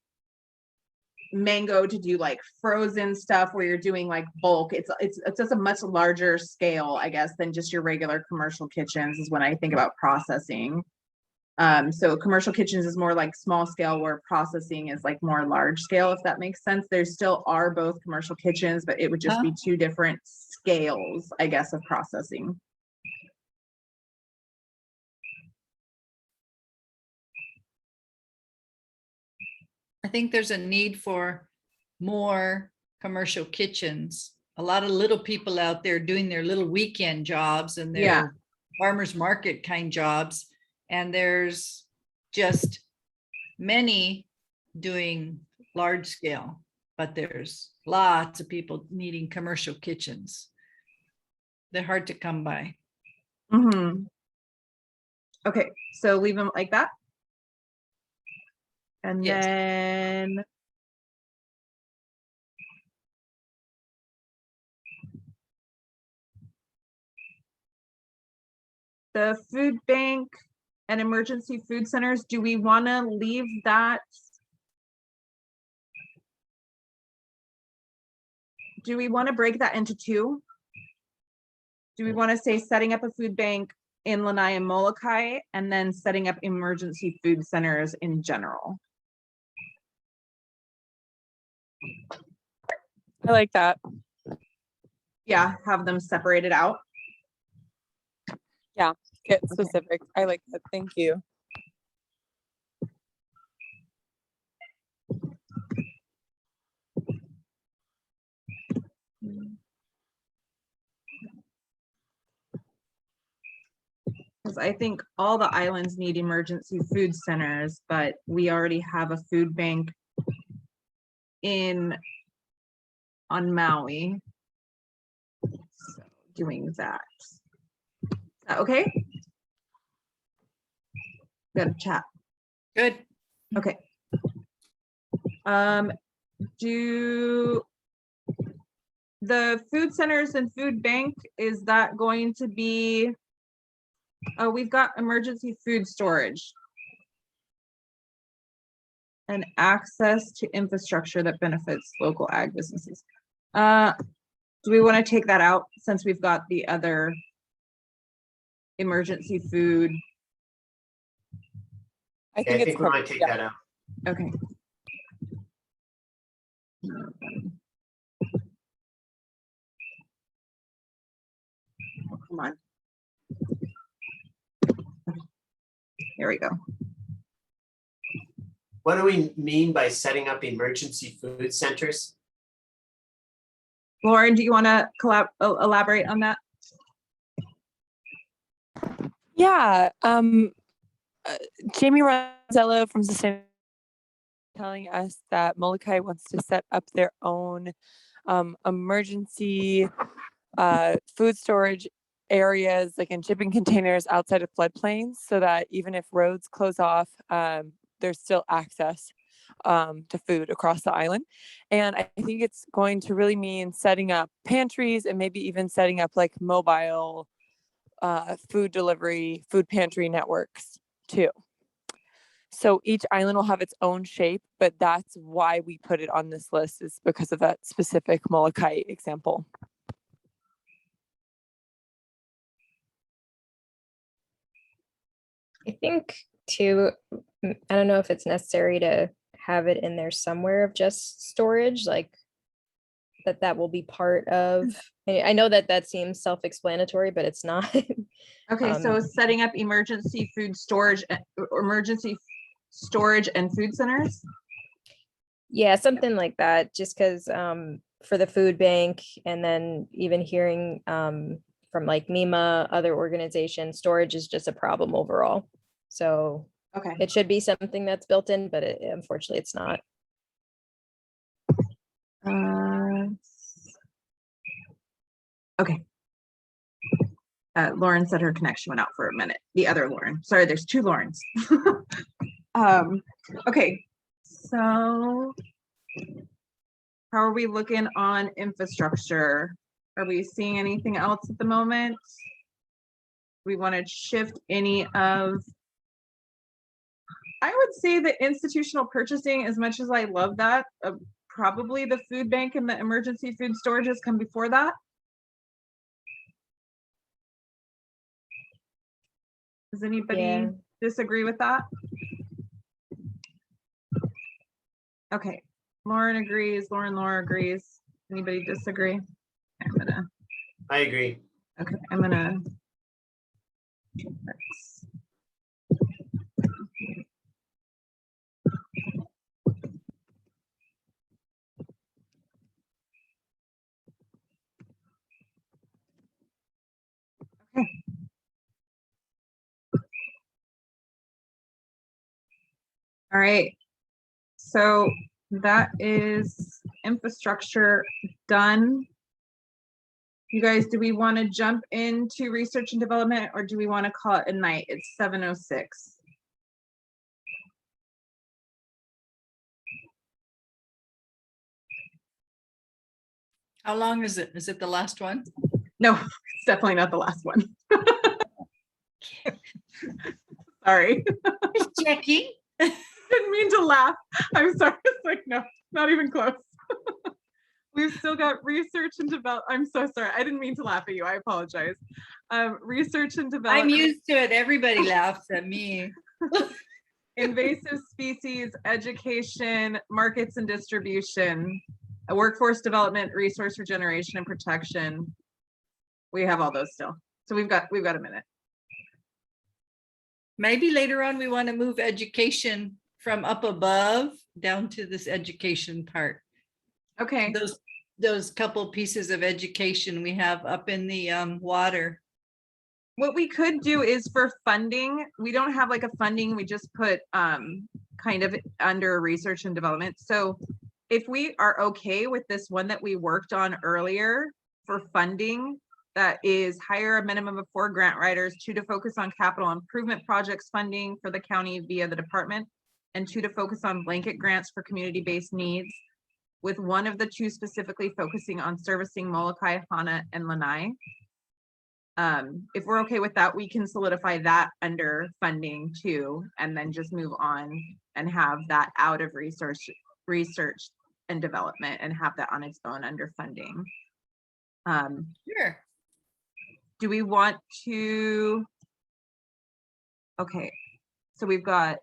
mango to do like frozen stuff where you're doing like bulk. It's just a much larger scale, I guess, than just your regular commercial kitchens is when I think about processing. So commercial kitchens is more like small scale, where processing is like more large scale, if that makes sense. There still are both commercial kitchens, but it would just be two different scales, I guess, of processing. I think there's a need for more commercial kitchens. A lot of little people out there doing their little weekend jobs and their Yeah. farmers market kind jobs. And there's just many doing large scale, but there's lots of people needing commercial kitchens. They're hard to come by. Mm-hmm. Okay, so leave them like that. And Yes. then the food bank and emergency food centers, do we want to leave that? Do we want to break that into two? Do we want to say setting up a food bank in Lanai and Molokai and then setting up emergency food centers in general? I like that. Yeah, have them separated out. Get specific. I like that. Thank you. Because I think all the islands need emergency food centers, but we already have a food bank on Maui. So doing that. Is that okay? Good chat. Good. Okay. Do the food centers and food bank, is that going to be, oh, we've got emergency food storage and access to infrastructure that benefits local ag businesses. Do we want to take that out since we've got the other emergency food? I Yeah, think I it's think we might perfect. take Yeah. that out. Okay. Oh, come on. Here we go. What do we mean by setting up emergency food centers? Lauren, do you want to elaborate on that? Yeah. Jamie Ronzello from Sustain telling us that Molokai wants to set up their own emergency food storage areas, like in shipping containers outside of floodplains, so that even if roads close off, there's still access to food across the island. And I think it's going to really mean setting up pantries and maybe even setting up like mobile food delivery, food pantry networks too. So each island will have its own shape, but that's why we put it on this list, is because of that specific Molokai example. I think too, I don't know if it's necessary to have it in there somewhere of just storage, like that will be part of, I know that seems self-explanatory, but it's not. Okay, so setting up emergency storage and food centers. Yeah, something like that, just because for the food bank, and then even hearing from like MEMA, other organizations, storage is just a problem overall. So Okay. it should be something that's built in, but unfortunately it's not. Okay. Lauren said her connection went out for a minute. The other Lauren. Sorry, there's two Laurens. Okay, so how are we looking on infrastructure? Are we seeing anything else at the moment? We want to shift any of, I would say the institutional purchasing, as much as I love that, probably the food bank and the emergency food storages come before that. Does anybody disagree with that? Okay, Lauren agrees, Laura agrees. Anybody disagree? I agree. Okay, I'm gonna. Okay. All right. So that is infrastructure done. You guys, do we want to jump into research and development, or do we want to call it a night? It's 7:06. How long is it? Is it the last one? No, it's definitely not the last one. Sorry. Checking. Didn't mean to laugh. I'm sorry. It's like, no, not even close. We've still got research and develop. I'm so sorry. I didn't mean to laugh at you. I apologize. Research and development. I'm used to it. Everybody laughs at me. Invasive species, education, markets and distribution, workforce development, resource regeneration and protection. We have all those still. So we've got a minute. Maybe later on we want to move education from up above down to this education part. Okay. Those couple pieces of education we have up in the water. What we could do is for funding, we don't have like a funding, we just put kind of under research and development. So if we are okay with this one that we worked on earlier for funding, that is hire a minimum of 4 grant writers, 2 to focus on capital improvement projects funding for the county via the department, and 2 to focus on blanket grants for community-based needs, with 1 of the 2 specifically focusing on servicing Molokai, Hana, and Lanai. If we're okay with that, we can solidify that under funding too, and then just move on and have that out of research and development and have that on its own under funding. Sure. Do we want to? Okay, so we've got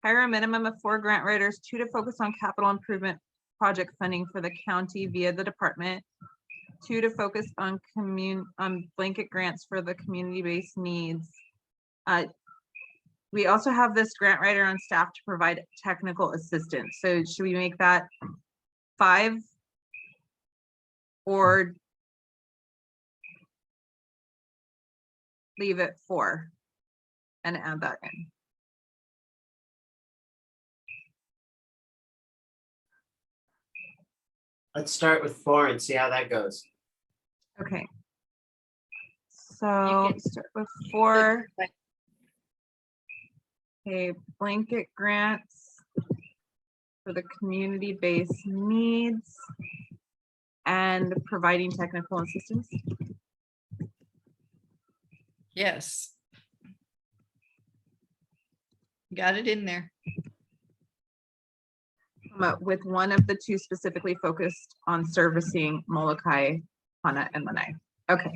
hire a minimum of 4 grant writers, 2 to focus on capital improvement project funding for the county via the department, 2 to focus on blanket grants for the community-based needs. We also have this grant writer on staff to provide technical assistance. So should we make that 5 or leave it 4 and add that in? Let's start with 4 and see how that goes. Okay. So start with 4. Okay, blanket grants for the community-based needs and providing technical assistance. Yes. Got it in there. With one of the two specifically focused on servicing Molokai, Hana, and Lanai. Okay,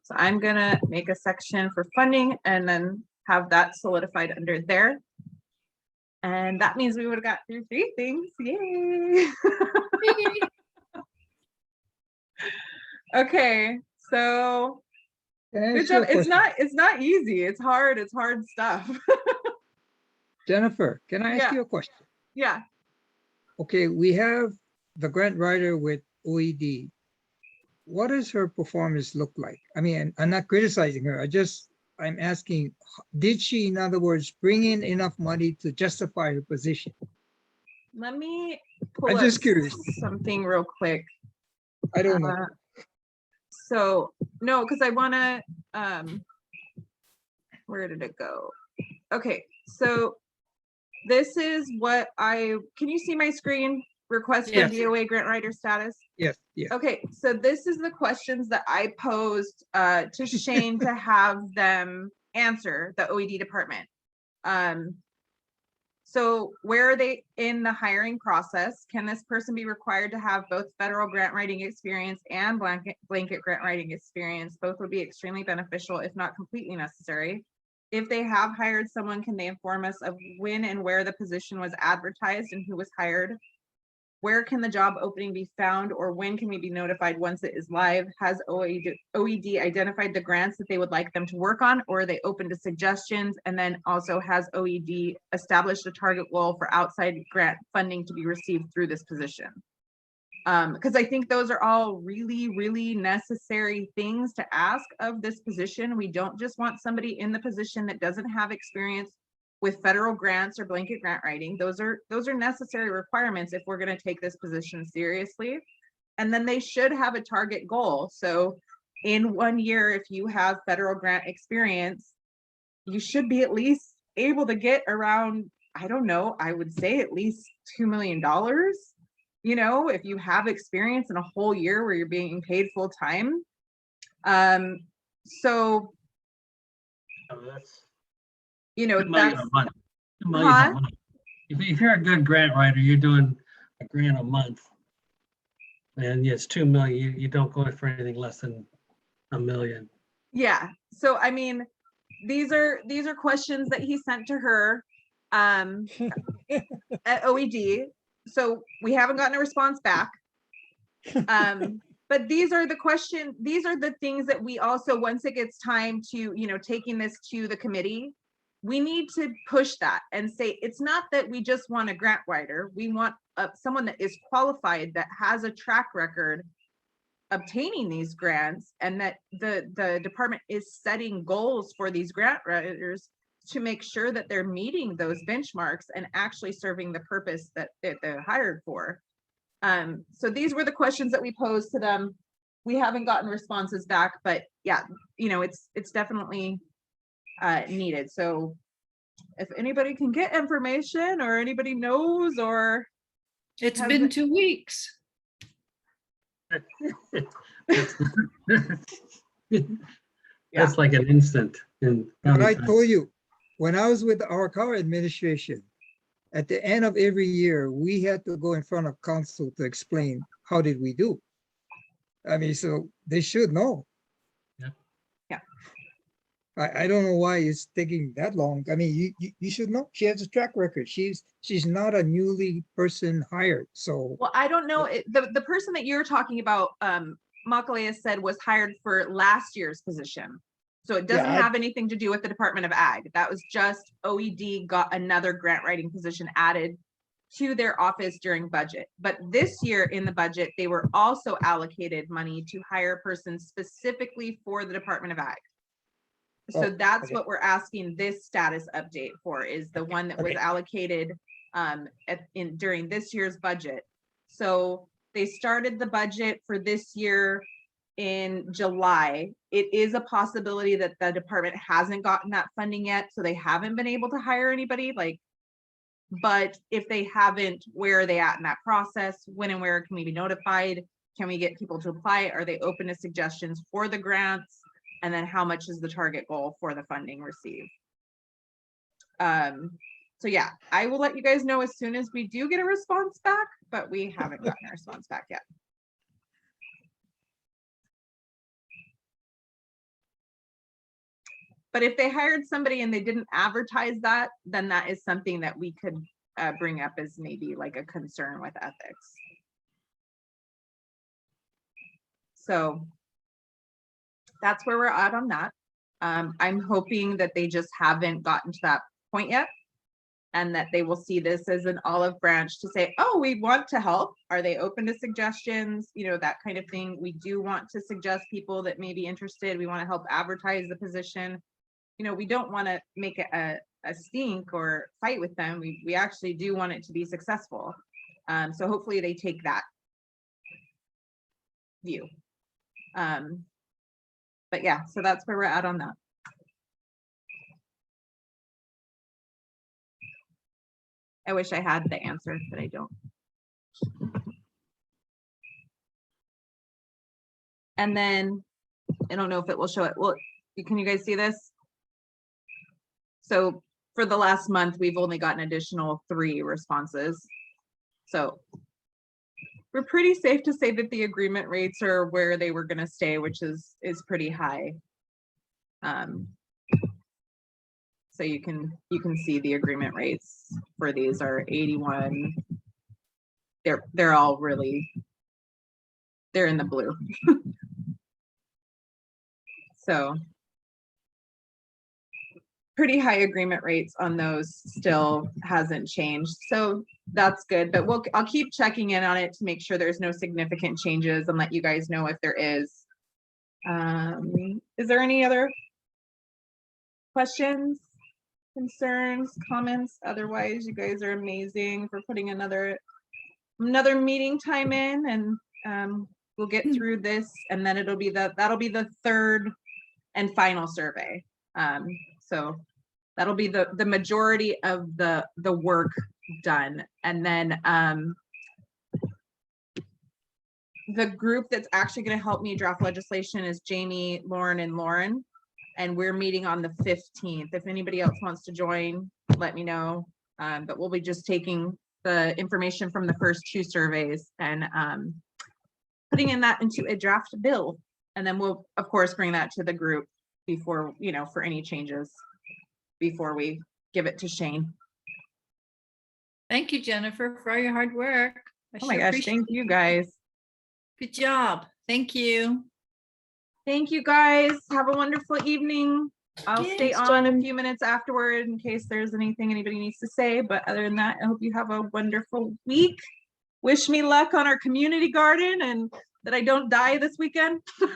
so I'm gonna make a section for funding and then have that solidified under there. And that means we would have got through 3 things. Yay! Okay, so Can I good ask you a job. It's question? not easy. It's hard stuff. Jennifer, can I ask Yeah. you a question? Yeah. Okay, we have the grant writer with OED. What does her performance look like? I mean, I'm not criticizing her. I'm asking, did she, in other words, bring in enough money to justify her position? Let me pull I'm up just curious. something real quick. I don't know. So no, because I want to, where did it go? Okay, so this is what can you see my screen? Request for Yes. DoA grant writer status. Yes, yes. Okay, so this is the questions that I posed to Shane to have them answer, the OED department. So where are they in the hiring process? Can this person be required to have both federal grant writing experience and blanket grant writing experience? Both would be extremely beneficial, if not completely necessary. If they have hired someone, can they inform us of when and where the position was advertised and who was hired? Where can the job opening be found, or when can we be notified once it is live? Has OED identified the grants that they would like them to work on, or are they open to suggestions? And then also, has OED established a target goal for outside grant funding to be received through this position? Because I think those are all really, really necessary things to ask of this position. We don't just want somebody in the position that doesn't have experience with federal grants or blanket grant writing. Those are necessary requirements if we're going to take this position seriously. And then they should have a target goal. So in 1 year, if you have federal grant experience, you should be at least able to get around, I don't know, I would say at least $2 million. You know, if you have experience in a whole year where you're being paid full time. So, That's you know, 2 million that's, a month. 2 million a month. If you're a good grant writer, you're doing a grant a month. And yes, 2 million, you don't go for anything less than $1 million. yeah. So, I mean, these are questions that he sent to her at OED. So we haven't gotten a response back. But these are the things that we also, once it gets time to, you know, taking this to the committee, we need to push that and say, it's not that we just want a grant writer. We want someone that is qualified, that has a track record obtaining these grants, and that the department is setting goals for these grant writers to make sure that they're meeting those benchmarks and actually serving the purpose that they're hired for. So these were the questions that we posed to them. We haven't gotten responses back, but yeah, you know, it's definitely needed. So if anybody can get information, or anybody knows, or It's been 2 weeks. That's like an instant. But I told you, when I was with our current administration, at the end of every year, we had to go in front of council to explain how did we do. I mean, so they should know. Yeah. I don't know why it's taking that long. I mean, you should know. She has a track record. She's not a newly person hired. So well, I don't know. The person that you're talking about, Makalea said, was hired for last year's position. So it doesn't have anything to do with the Department of Ag. That was just OED got another grant writing position added to their office during budget. But this year in the budget, they were also allocated money to hire a person specifically for the Department of Ag. So that's what we're asking this status update for, is the one that was allocated during this year's budget. So they started the budget for this year in July. It is a possibility that the department hasn't gotten that funding yet, so they haven't been able to hire anybody. But if they haven't, where are they at in that process? When and where can we be notified? Can we get people to apply? Are they open to suggestions for the grants? And then how much is the target goal for the funding received? So yeah, I will let you guys know as soon as we do get a response back, but we haven't gotten a response back yet. But if they hired somebody and they didn't advertise that, then that is something that we could bring up as maybe like a concern with ethics. So that's where we're at on that. I'm hoping that they just haven't gotten to that point yet, and that they will see this as an olive branch to say, oh, we want to help. Are they open to suggestions? You know, that kind of thing. We do want to suggest people that may be interested. We want to help advertise the position. You know, we don't want to make it a stink or fight with them. We actually do want it to be successful. So hopefully they take that view. But yeah, so that's where we're at on that. I wish I had the answer, but I don't. And then, I don't know if it will show it. Well, can you guys see this? So for the last month, we've only gotten additional 3 responses. So we're pretty safe to say that the agreement rates are where they were going to stay, which is pretty high. So you can see the agreement rates for these are 81. They're all really, they're in the blue. So pretty high agreement rates on those, still hasn't changed. So that's good, but I'll keep checking in on it to make sure there's no significant changes and let you guys know if there is. Is there any other questions, concerns, comments? Otherwise, you guys are amazing for putting another meeting time in, and we'll get through this, and then that'll be the 3rd and final survey. So that'll be the majority of the work done. And then the group that's actually going to help me draft legislation is Jamie, Lauren, and Lauren. And we're meeting on the 15th. If anybody else wants to join, let me know. But we'll be just taking the information from the first 2 surveys and putting that into a draft bill. And then we'll, of course, bring that to the group before, you know, for any changes before we give it to Shane. Thank you, Jennifer, for all your hard work. Oh my gosh, thank you guys. Good job. Thank you. Thank you guys. Have a wonderful evening. I'll Yes, stay on a Jen. few minutes afterward in case there's anything anybody needs to say. But other than that, I hope you have a wonderful week. Wish me luck on our community garden and that I don't die this weekend. Good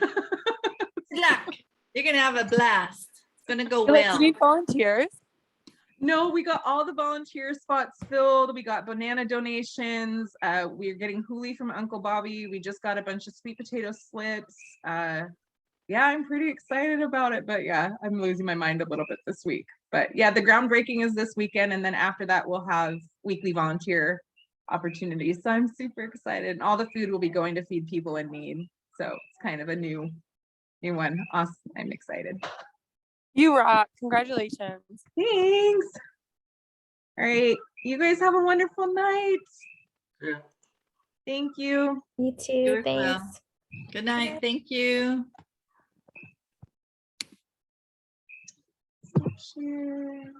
luck. You're going to have a blast. It's going to go Do well. you need volunteers? No, we got all the volunteer spots filled. We got banana donations. We're getting huli from Uncle Bobby. We just got a bunch of sweet potato slips. Yeah, I'm pretty excited about it, but yeah, I'm losing my mind a little bit this week. But yeah, the groundbreaking is this weekend, and then after that, we'll have weekly volunteer opportunities. So I'm super excited. And all the food will be going to feed people in need. So it's kind of a new one. Awesome. I'm excited. You rock. Congratulations. Thanks. All right. You guys have a wonderful night. Yeah. Thank you. You too. You as well. Thanks. Good night. Thank you. Share.